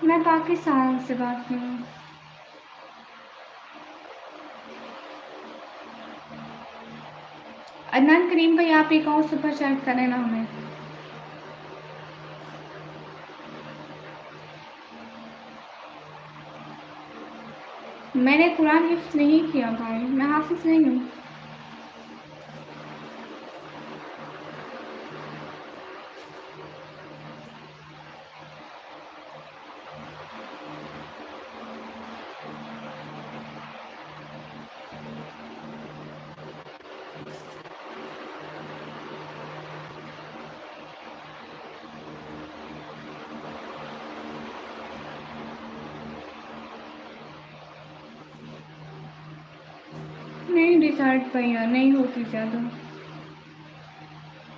मैं पाकिस्तान से बात कर रही हूँ। अदनान करीम भाई आप एक और सुपर चैट करें ना हमें। मैंने कुरान हिफ्ज़ नहीं किया भाई, मैं हाफ़िज़ नहीं हूँ। नहीं डिसाइड भैया, नहीं होती ज़्यादा।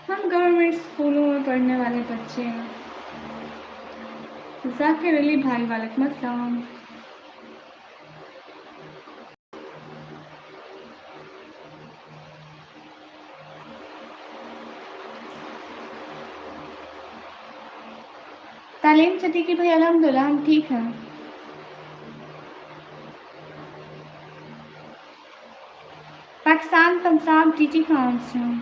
हम गवर्नमेंट स्कूलों में पढ़ने वाले बच्चे हैं। ज़ाकिर अली भाई वालेकुम अस्सलाम। तालीम सदीकी भाई अल्हम्दुलिल्लाह हम ठीक हैं। पाकिस्तान पंजाब टीटी खान से हूँ।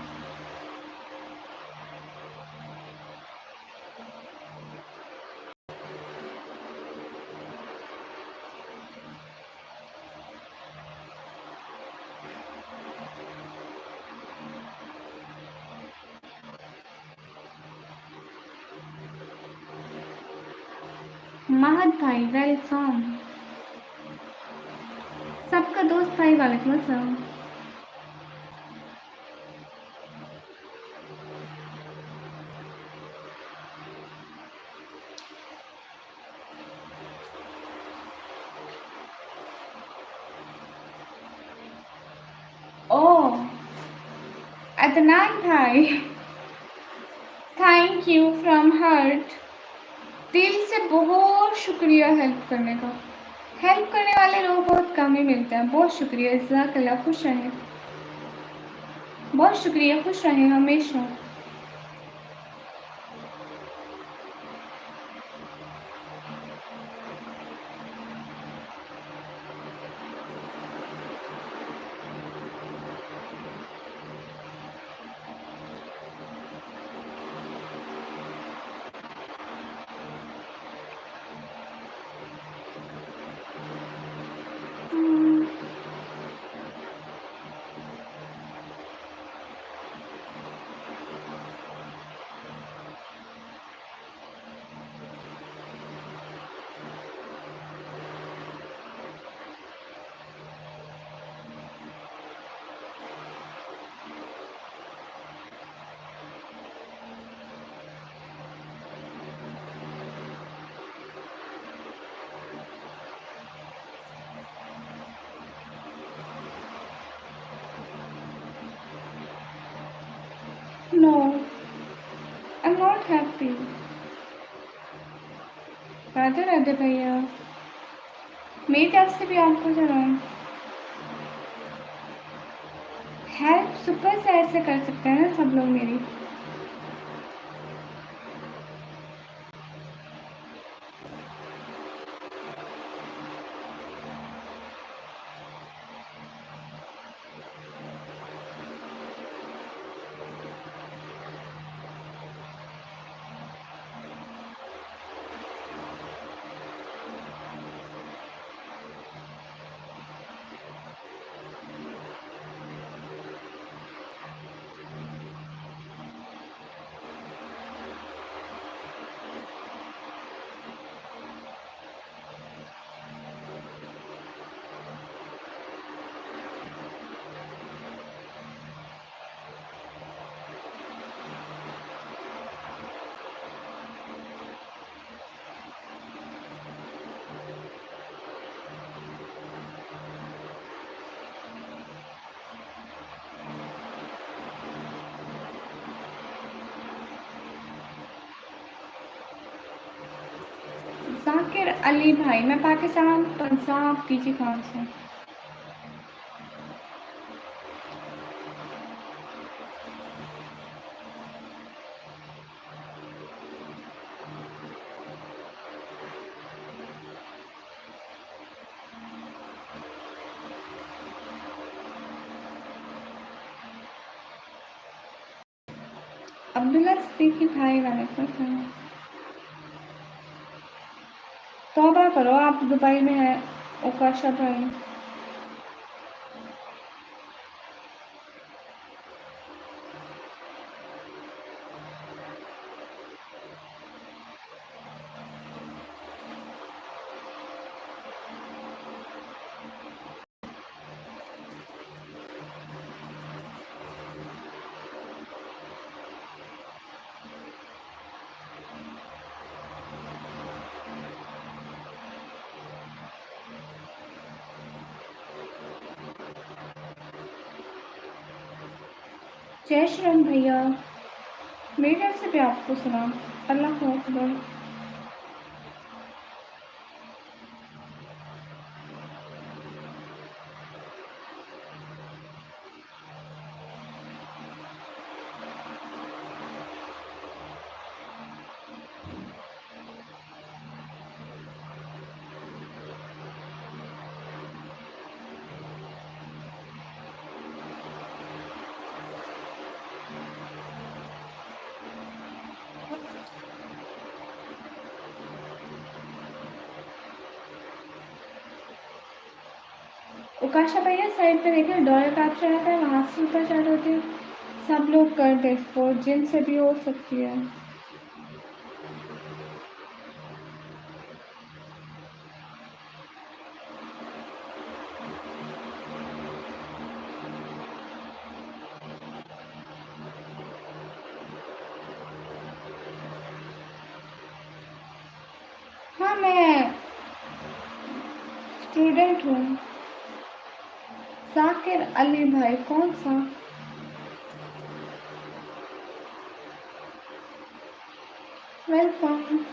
महद भाई वेलकम। सबका दोस्त भाई वालेकुम अस्सलाम। ओह अदनान भाई, थैंक यू फ्रॉम हार्ट। दिल से बहुत शुक्रिया हेल्प करने का। हेल्प करने वाले लोग बहुत कम ही मिलते हैं। बहुत शुक्रिया, जज़ाकल्लाह, खुश रहें। बहुत शुक्रिया, खुश रहें हमेशा। No I am not happy. Radhe Radhe भैया, मेरी तरफ से भी आपको सलाम। हेल्प सुपर से ऐसे कर सकते हैं ना सब लोग मेरी। ज़ाकिर अली भाई, मैं पाकिस्तान पंजाब टीटी खान से। अब्दुल्ला सिद्दीकी भाई वालेकुम सलाम। तौबा करो, आप दुबई में है, उकाशा भाई। जय श्री राम भैया, मेरी तरफ से भी आपको सलाम। अल्लाह अकबर। उकाशा भैया साइड पे देखिए डॉलर का ऑप्शन आता है, वहाँ से ऊपर स्टार्ट होती है। सब लोग कर दे स्पोर्ट, जिनसे भी हो सकती है। हाँ, मैं स्टूडेंट हूँ। जाकिर अली भाई, कौन सा? वेलकम।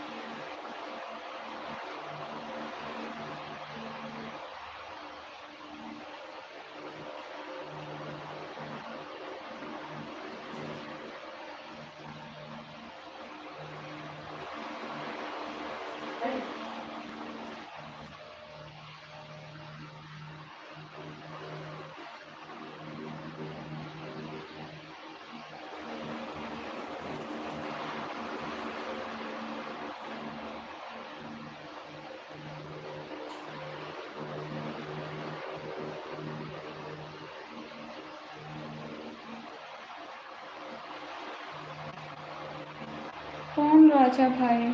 कौन राजा भाई?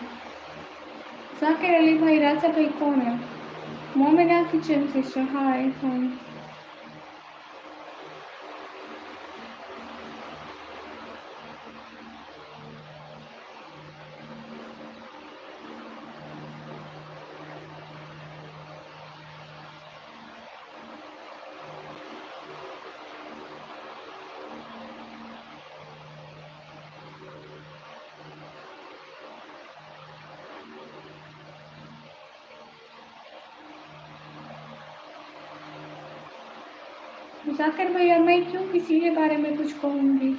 जाकिर अली भाई, राजा भाई कौन है? मोमिना किचन सिस्टर, हाय हाय। जाकिर भैया, मैं क्यों किसी के बारे में कुछ कहूँगी?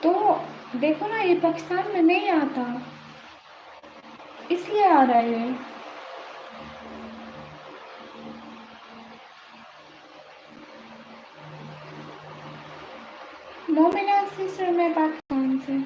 तो देखो ना, ये पाकिस्तान में नहीं आता, इसलिए आ रहा है ये। मोमिना सिस्टर, मैं पाकिस्तान से।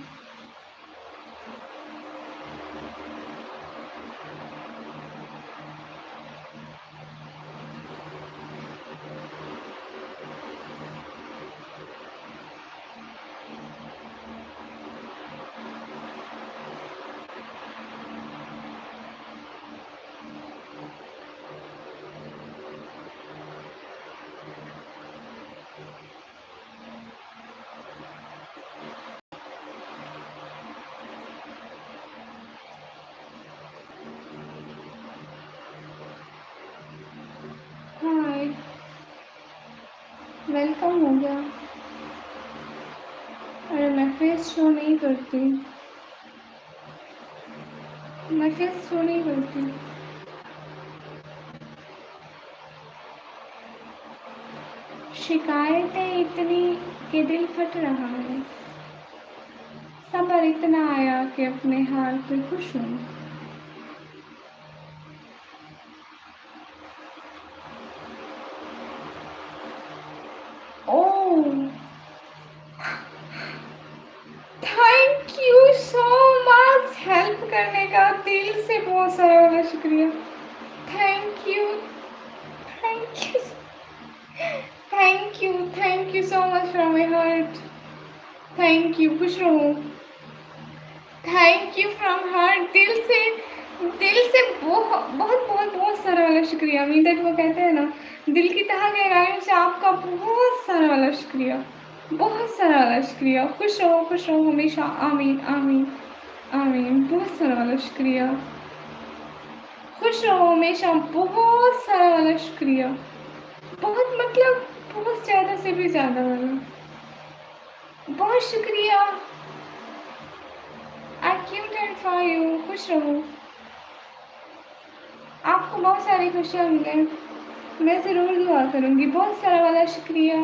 हाय, वेलकम हो गया। अरे मैं फेस शो नहीं करती, मैं फेस शो नहीं करती। शिकायतें इतनी कि दिल फट रहा है। सब्र इतना आया कि अपने हाल पे खुश हूँ। दिल से बहुत सारा वाला शुक्रिया। Thank you, thank you, thank you so much from my heart. Thank you, खुश रहो। थैंक यू फ्रॉम हार्ट, दिल से बहुत बहुत बहुत बहुत सारा वाला शुक्रिया। मीन दैट वो कहते हैं ना, दिल की तह गहराइयों से आपका बहुत सारा वाला शुक्रिया, बहुत सारा वाला शुक्रिया। खुश रहो हमेशा। आमीन आमीन आमीन। बहुत सारा वाला शुक्रिया। खुश रहो हमेशा। बहुत सारा वाला शुक्रिया। बहुत मतलब बहुत ज़्यादा से भी ज़्यादा वाला। बहुत शुक्रिया। आई क्यूट एंड फॉर यू। खुश रहो, आपको बहुत सारी खुशियाँ मिले। मैं ज़रूर दुआ करूँगी। बहुत सारा वाला शुक्रिया।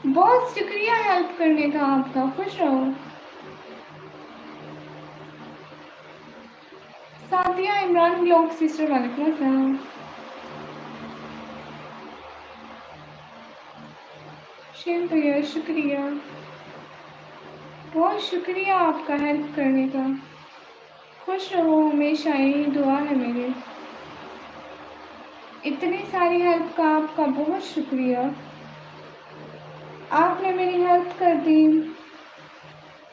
बहुत शुक्रिया हेल्प करने का आपका। खुश रहो। सादिया इमरान ब्लॉग सिस्टर, वालेकुम अस्सलाम। शेम भैया शुक्रिया, बहुत शुक्रिया आपका हेल्प करने का। खुश रहो हमेशा, यही दुआ है मेरी। इतनी सारी हेल्प का आपका बहुत शुक्रिया। आपने मेरी हेल्प कर दी।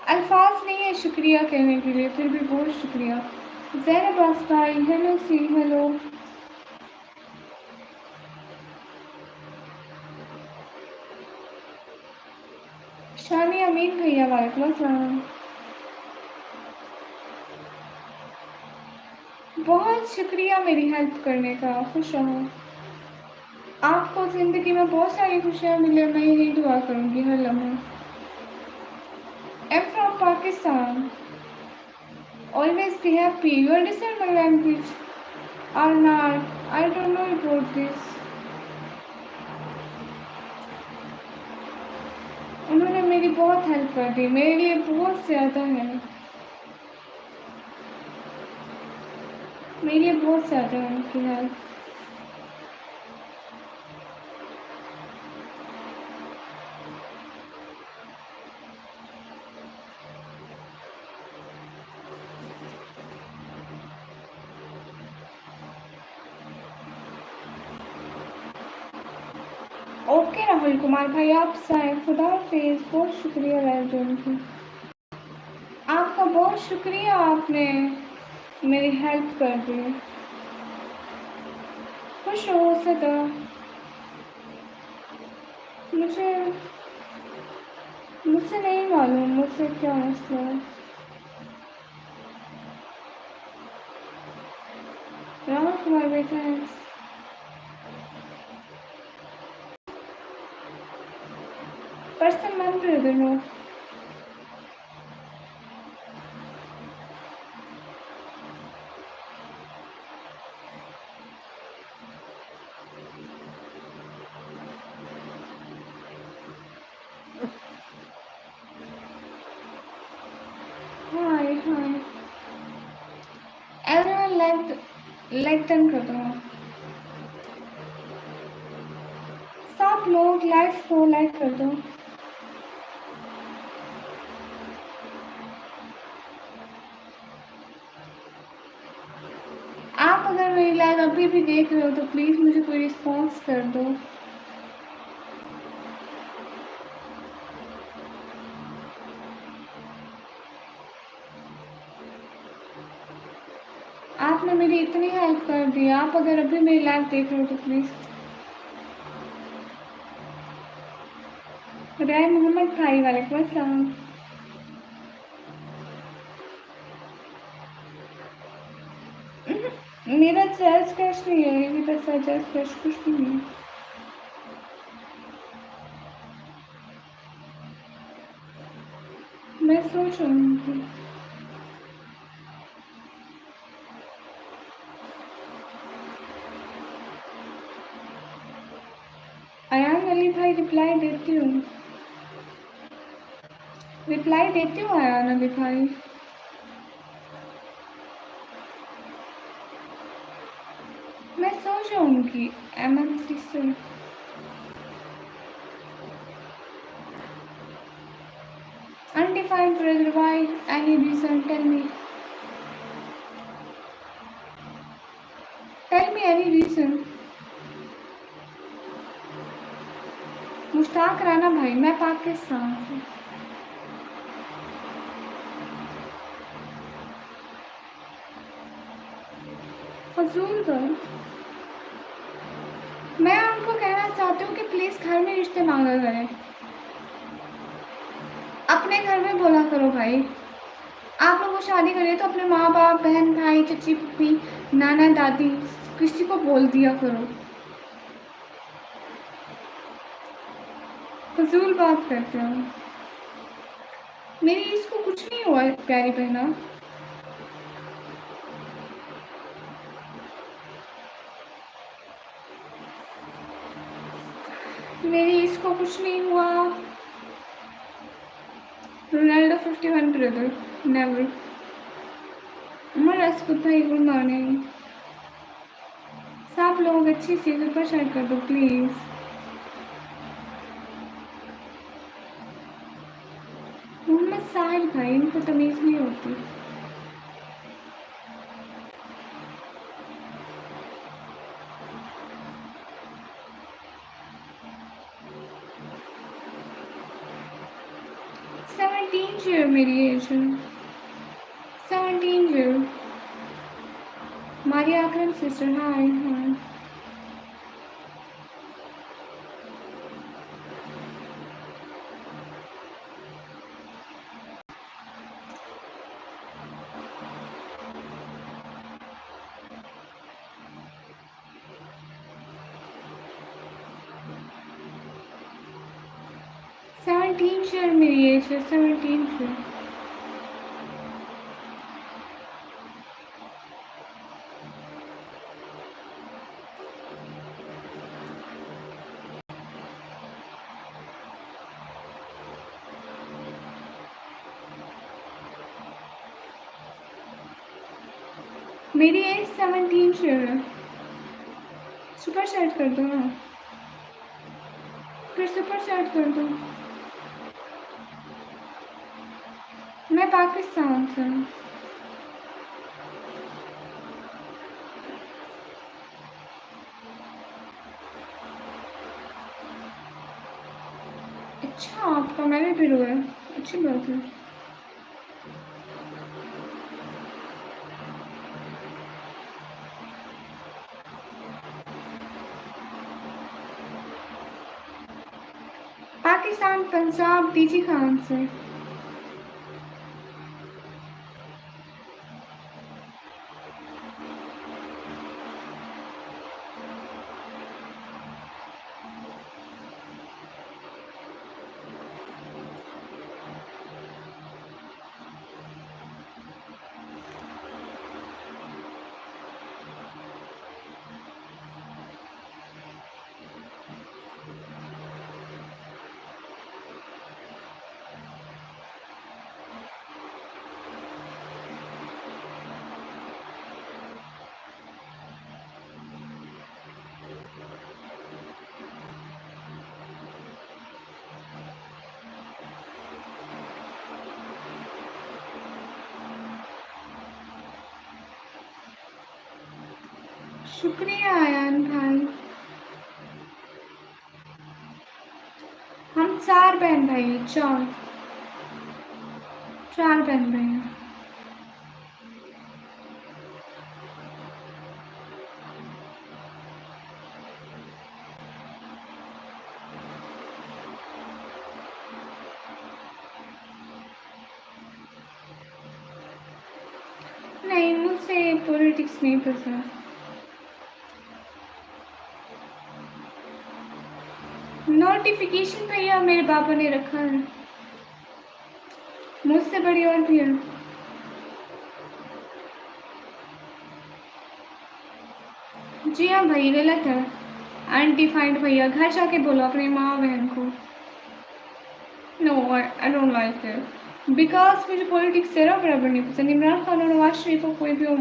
अल्फाज नहीं है शुक्रिया कहने के लिए, फिर भी बहुत शुक्रिया। ज़ैनब भाई, हेलो सी, हेलो। शानी अमीन भैया, वालेकुम अस्सलाम। बहुत शुक्रिया मेरी हेल्प करने का। खुश रहो। आपको ज़िंदगी में बहुत सारी खुशियाँ मिले, मैं यही दुआ करूँगी हर लम्हा। I'm from Pakistan. Always be happy. You understand my language or not? I don't know about this. उन्होंने मेरी बहुत हेल्प कर दी, मेरे लिए बहुत ज़्यादा है, मेरे लिए बहुत ज़्यादा है उनकी हेल्प। ओके राहुल कुमार भाई, आप साए खुदा हाफिज़। बहुत शुक्रिया राजन की, आपका बहुत शुक्रिया, आपने मेरी हेल्प कर दी। खुश रहो सदा। मुझसे नहीं मालूम मुझसे क्या मसला है। राहुल कुमार भाई थैंक्स। पर्सन मन ब्रदर नो। हाय हाय एवरीवन, लाइक डन कर दो। सब लोग लाइव को लाइक कर दो। आप अगर मेरी लाइव अभी भी देख रहे हो तो प्लीज़ मुझे कोई रिस्पॉन्स कर दो। आपने मेरी इतनी हेल्प कर दी, आप अगर अभी मेरी लाइव देख रहे हो तो प्लीज़। राय मोहम्मद भाई, वालेकुम अस्सलाम। मेरा चर्च कैश नहीं है, मेरी पैसा चर्च कैश कुछ भी नहीं है। मैं सोच रही हूँ अयान अली भाई, रिप्लाई देती हूँ अयान अली भाई। मैं सोच रहा हूँ कि MNC से aunty undefined brother, why? Any reason? Tell me. Tell me any reason. Mushtaq Rana भाई, मैं पाकिस्तान से। फजूल बात। मैं उनको कहना चाहती हूँ कि प्लीज़ घर में रिश्ते मांगा करें, अपने घर में बोला करो भाई। आप लोगों को शादी करिए तो अपने माँ बाप, बहन भाई, चची पप्पी, नाना दादी, किसी को बोल दिया करो। फजूल बात करते हो। मेरी इसको कुछ नहीं हुआ प्यारी बहना। मेरी इसको कुछ नहीं हुआ। Ronaldo 51 brother, never. राजपूत भाई, गुड मॉर्निंग। सब लोग अच्छी सी सुपर शेयर कर दो प्लीज़। मोहम्मद साहिल भाई, इनको तमीज़ नहीं होती। शेयर मेरी एज है, 17 शेयर। मारिया अकरम सिस्टर, हाय हाय। शेयर मेरी एज है, 17 शेयर। मेरी एज 17 शेयर है। सुपर सेट कर दो ना, फिर सुपर सेट कर दो। मैं पाकिस्तान से हूँ। अच्छा, आपका मैरिड भी हुआ है, अच्छी बात है। पाकिस्तान, पंजाब, डीजी खान से। शुक्रिया आयान भाई। हम 4 बहन भाई हैं, 4 बहन भाई हैं। नहीं, मुझे पॉलिटिक्स नहीं पसंद। नोटिफिकेशन भैया मेरे पापा ने रखा है, मुझसे बड़ी और भी है। जी हाँ भाई, गलत है। अनडिफाइंड भैया, घर जाके बोलो अपने माँ बहन को। No, I don't like it because मुझे पॉलिटिक्स से बराबर नहीं पसंद। इमरान खान और नवाज शरीफ को कोई भी हो।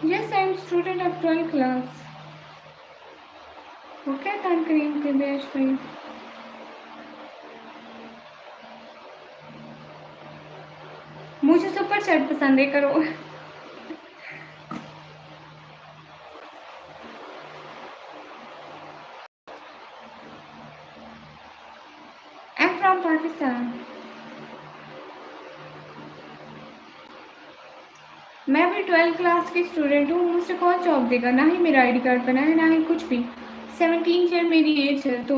Yes, I am student of 12th class. वो क्या काम करेंगे बेश भाई? मुझे सुपर चैट पसंद है, करो। I'm from Pakistan. मैं भी 12th क्लास की स्टूडेंट हूँ। मुझसे कौन जॉब देगा? ना ही मेरा आईडी कार्ड बना है, ना ही कुछ भी। 17 ईयर मेरी एज है, तो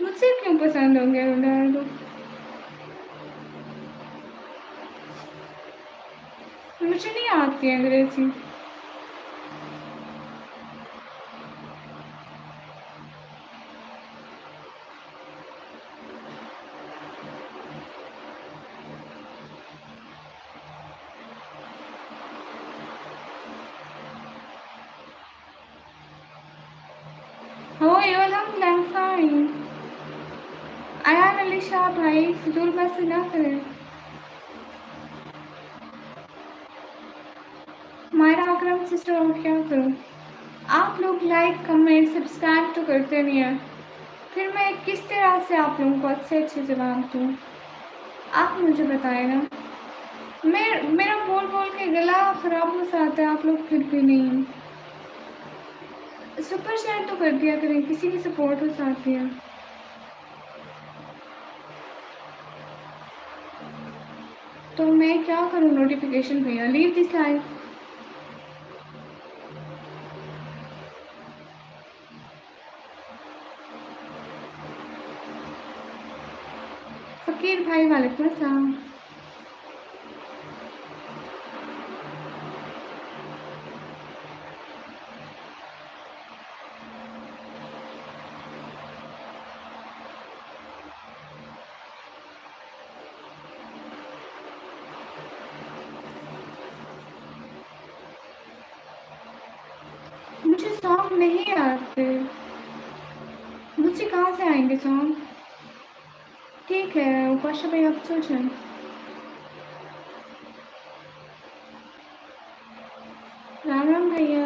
मुझसे क्यों पसंद होंगे रोनाल्डो? मुझे नहीं आती है अंग्रेजी। हो योल हम फाइन। अयान अली शाह भाई फिजूल बात ना करें। मायरा अकरम सिस्टर, और क्या करूं? आप लोग लाइक कमेंट सब्सक्राइब तो करते नहीं हैं, फिर मैं किस तरह से आप लोगों को अच्छे जवाब दूं? आप मुझे बताएं ना। मेरा बोल बोल के गला खराब हो जाता है, आप लोग फिर भी नहीं। सुपर चैट तो कर दिया करें, किसी की सपोर्ट हो जाती है। तो मैं क्या करूं? नोटिफिकेशन भैया, लीव दिस लाइव। फकीर भाई वालेकुम अस्सलाम। मुझे सॉन्ग नहीं आते। मुझे कहाँ से आएंगे सॉन्ग? ठीक है उपाशा भाई, आप सोचें। राम राम भैया।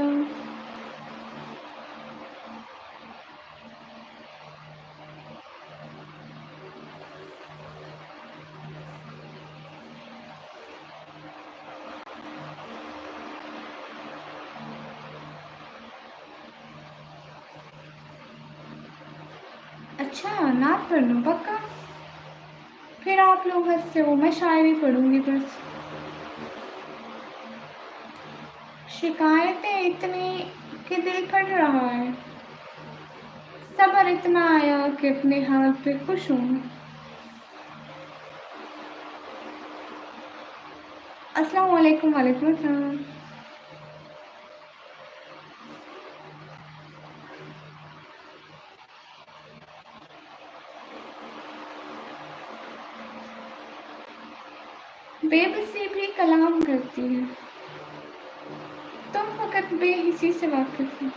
अच्छा, नात पढ़ लूँ पक्का? फिर आप लोग हंसते हो, मैं शायरी पढ़ूंगी बस। शिकायतें इतनी कि दिल फट रहा है, सब्र इतना आया कि अपने हाल पे खुश हूँ। अस्सलाम वालेकुम। वालेकुम अस्सलाम। बेबसी भी कलाम करती है, तुम फकत बेहिसी से वाकिफ हो।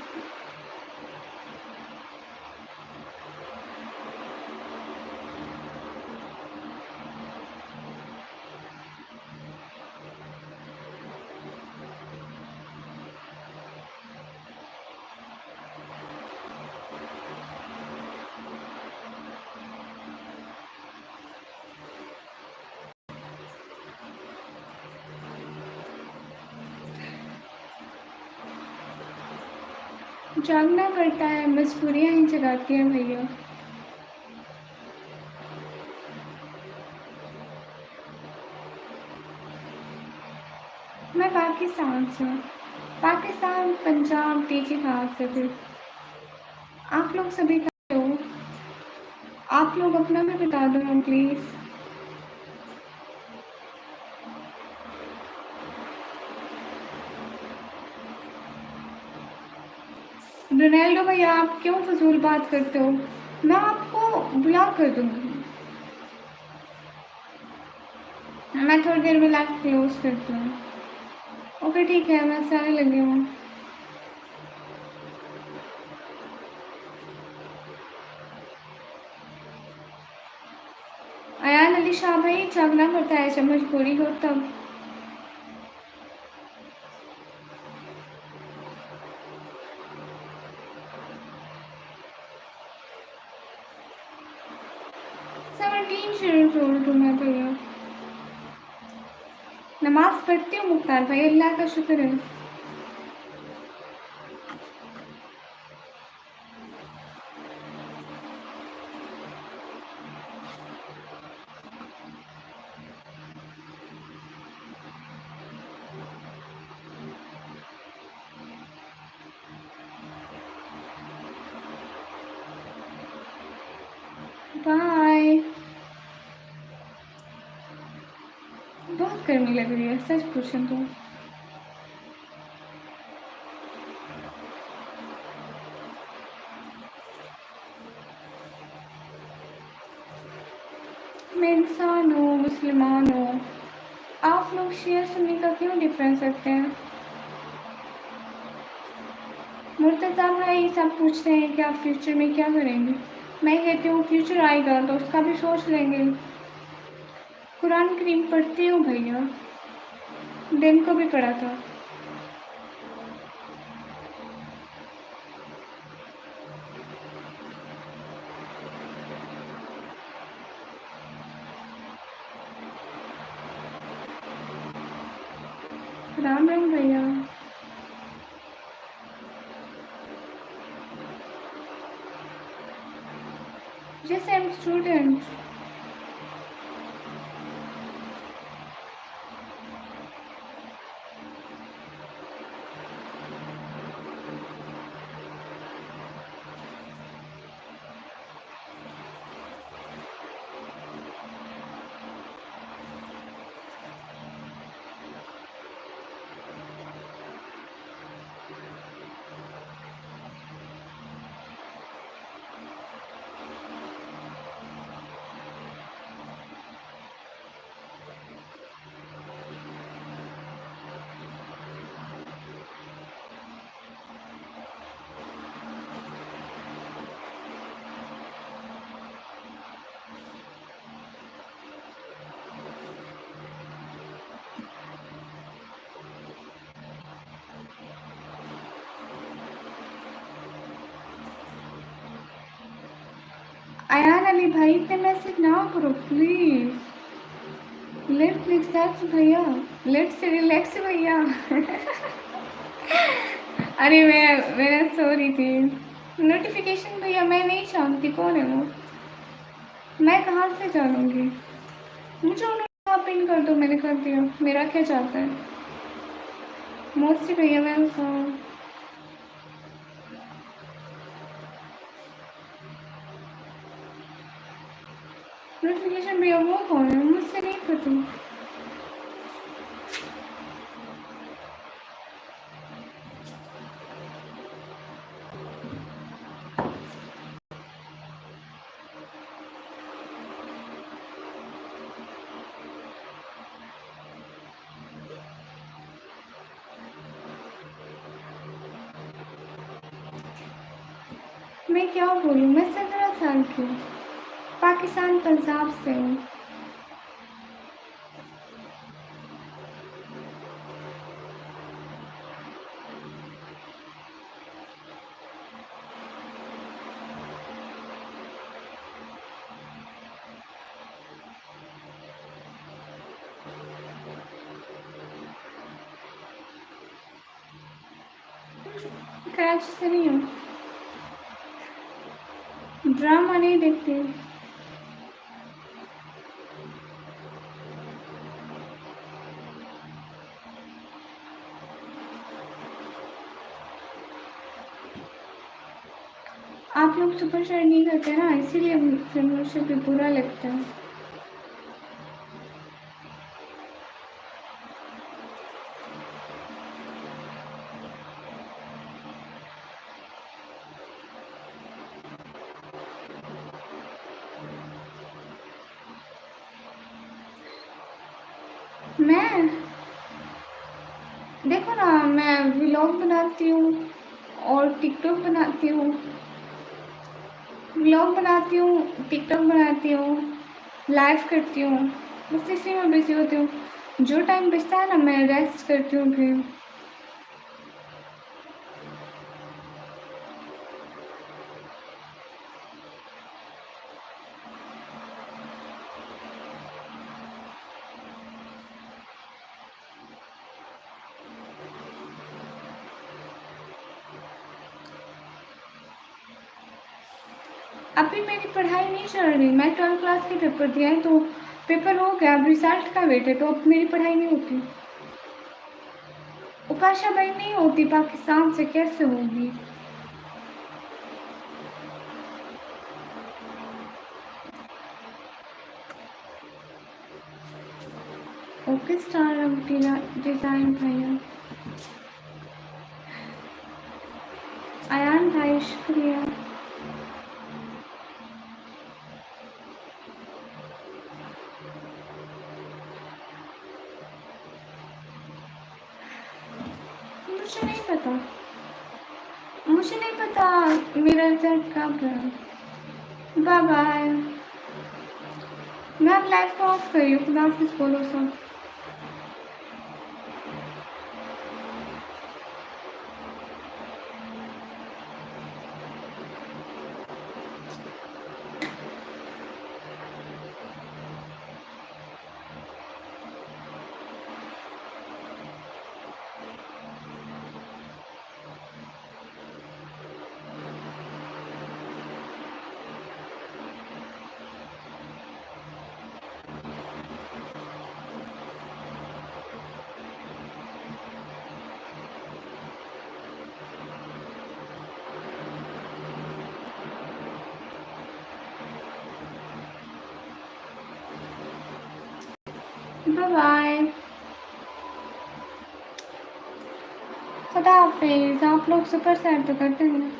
जागना पड़ता है, मजबूरियाँ ही जगाती हैं भैया। मैं पाकिस्तान से हूँ। पाकिस्तान, पंजाब, डीजी खास से। फिर आप लोग सभी कहाँ हो? आप लोग अपना भी बता दो ना प्लीज़। रोनाल्डो भैया, आप क्यों फजूल बात करते हो? मैं आप ब्लॉक कर दूंगी। मैं थोड़ी देर में लाइव क्लोज करती हूँ। ओके ठीक है, मैं सारे लगी हूँ। अयान अली शाह भाई जागना पड़ता है जब मजबूरी हो तब। शुरू मैं भैया नमाज पढ़ती हूँ मुख्तार भाई, अल्लाह का शुक्र है। बाय। बहुत गर्मी लग रही है सच पूछूं तो। मैं इंसान हूँ, मुसलमान हूँ। आप लोग शिया सुन्नी का क्यों डिफरेंस रखते हैं? मुर्तज़ा भाई सब पूछते हैं कि आप फ्यूचर में क्या करेंगे। मैं कहती हूँ फ्यूचर आएगा तो उसका भी सोच लेंगे। कुरान करीम पढ़ती हूँ भैया, दिन को भी पढ़ा था। राम राम भैया। जैसे I am student. Ayan Ali भाई इतने मैसेज ना करो प्लीज। लेट्स रिलैक्स भैया, लेट्स रिलैक्स भैया। अरे मैं सो रही थी। नोटिफिकेशन भैया मैं नहीं जानती कौन है वो, मैं कहाँ से जानूंगी। मुझे उन्होंने पिन कर दो, मैंने कर दिया। मेरा क्या चाहता है मोस्टली भैया। मैं नोटिफिकेशन भैया वो कौन है, मुझसे नहीं पता। मैं क्या बोलूँ, मैं 17 साल की हूँ, पाकिस्तान पंजाब से हूँ। कराची से नहीं हूँ। ड्रामा नहीं देखते। आप लोग सुपर शेयर नहीं करते ना, इसीलिए मुझे भी बुरा लगता है। मैं देखो ना, मैं व्लॉग बनाती हूँ और टिकटॉक बनाती हूँ। व्लॉग बनाती हूँ, टिकटॉक बनाती हूँ, लाइव करती हूँ, बस इसी में बिजी होती हूँ। जो टाइम बचता है ना, मैं रेस्ट करती हूँ फिर। अभी मेरी पढ़ाई नहीं चल रही, मैं 12th क्लास के पेपर दिया है, तो पेपर हो गया, अब रिजल्ट का वेट है, तो अब मेरी पढ़ाई नहीं होती। उपाशा भाई नहीं होती, पाकिस्तान से कैसे होगी? ओके स्टार अब डिज़ाइन भैया, अयान भाई शुक्रिया। मुझे नहीं पता, मुझे नहीं पता मेरा रिजल्ट कब है। बाय बाय, मैं अब लाइव को ऑफ कर रही हूँ, खुदा हाफिज़ बोलो सब। बाय बाय, खुदा हाफिज़। आप लोग सुपर सैर तो करते हैं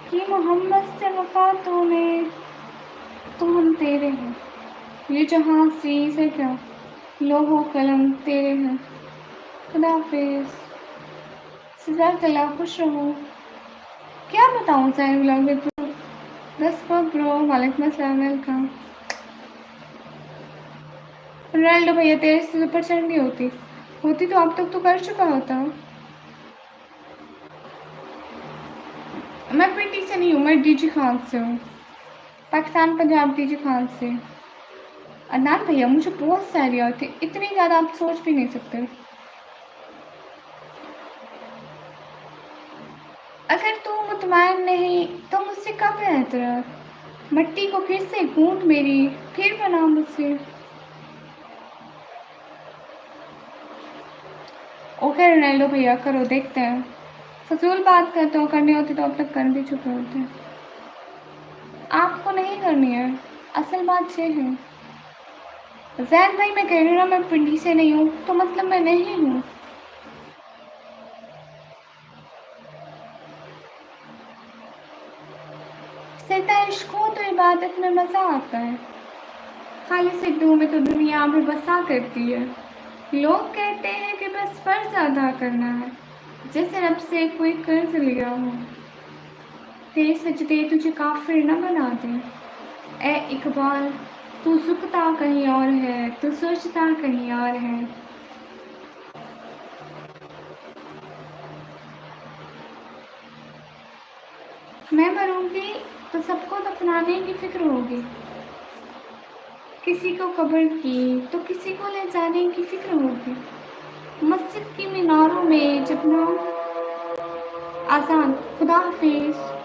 कि मोहम्मद से वफा तूने, तो हम तेरे हैं, ये जहाँ सीज़ है क्या, लोहो कलम तेरे हैं। खुदा हाफिज़, जज़ाकल्लाह, खुश रहो। क्या बताऊँ सैर व्लॉग में तो बस ब्रो, वालेकुम अस्सलाम, वेलकम। रोनाल्डो भैया तेरे से सुपर सैर नहीं होती, होती तो अब तक तो कर चुका होता। मैं पिंडी से नहीं हूँ, मैं डीजी खान से हूँ, पाकिस्तान पंजाब डीजी खान से। अदनान भैया मुझे बहुत सैरी होती, इतनी ज़्यादा आप सोच भी नहीं सकते। अगर तू मुतमैन नहीं तो मुझसे कब है एतराज़, मट्टी को फिर से गूंथ मेरी, फिर बना मुझसे। ओके रोनाल्डो भैया करो, देखते हैं। फजूल बात करते हो, करनी होती तो अब तक कर भी चुके होते। आपको नहीं करनी है, असल बात ये है। जैन भाई मैं कह रही हूँ ना, मैं पिंडी से नहीं हूँ तो मतलब मैं नहीं हूँ। सीधा इश्क हो तो इबादत में मज़ा आता है, खाली से दो में तो दुनिया में बसा करती है। लोग कहते हैं कि बस फर्ज अदा करना है, जैसे रब से कोई कर्ज लिया हो। तेरे सजदे तुझे काफिर न बना दे, ए इकबाल तू झुकता कहीं और है, तू सोचता कहीं और है। मैं मरूंगी तो सबको दफनाने की फिक्र होगी, किसी को कब्र की तो किसी को ले जाने की फिक्र होगी। मस्जिद की मीनारों में जब ना आजान, खुदा हाफिज़।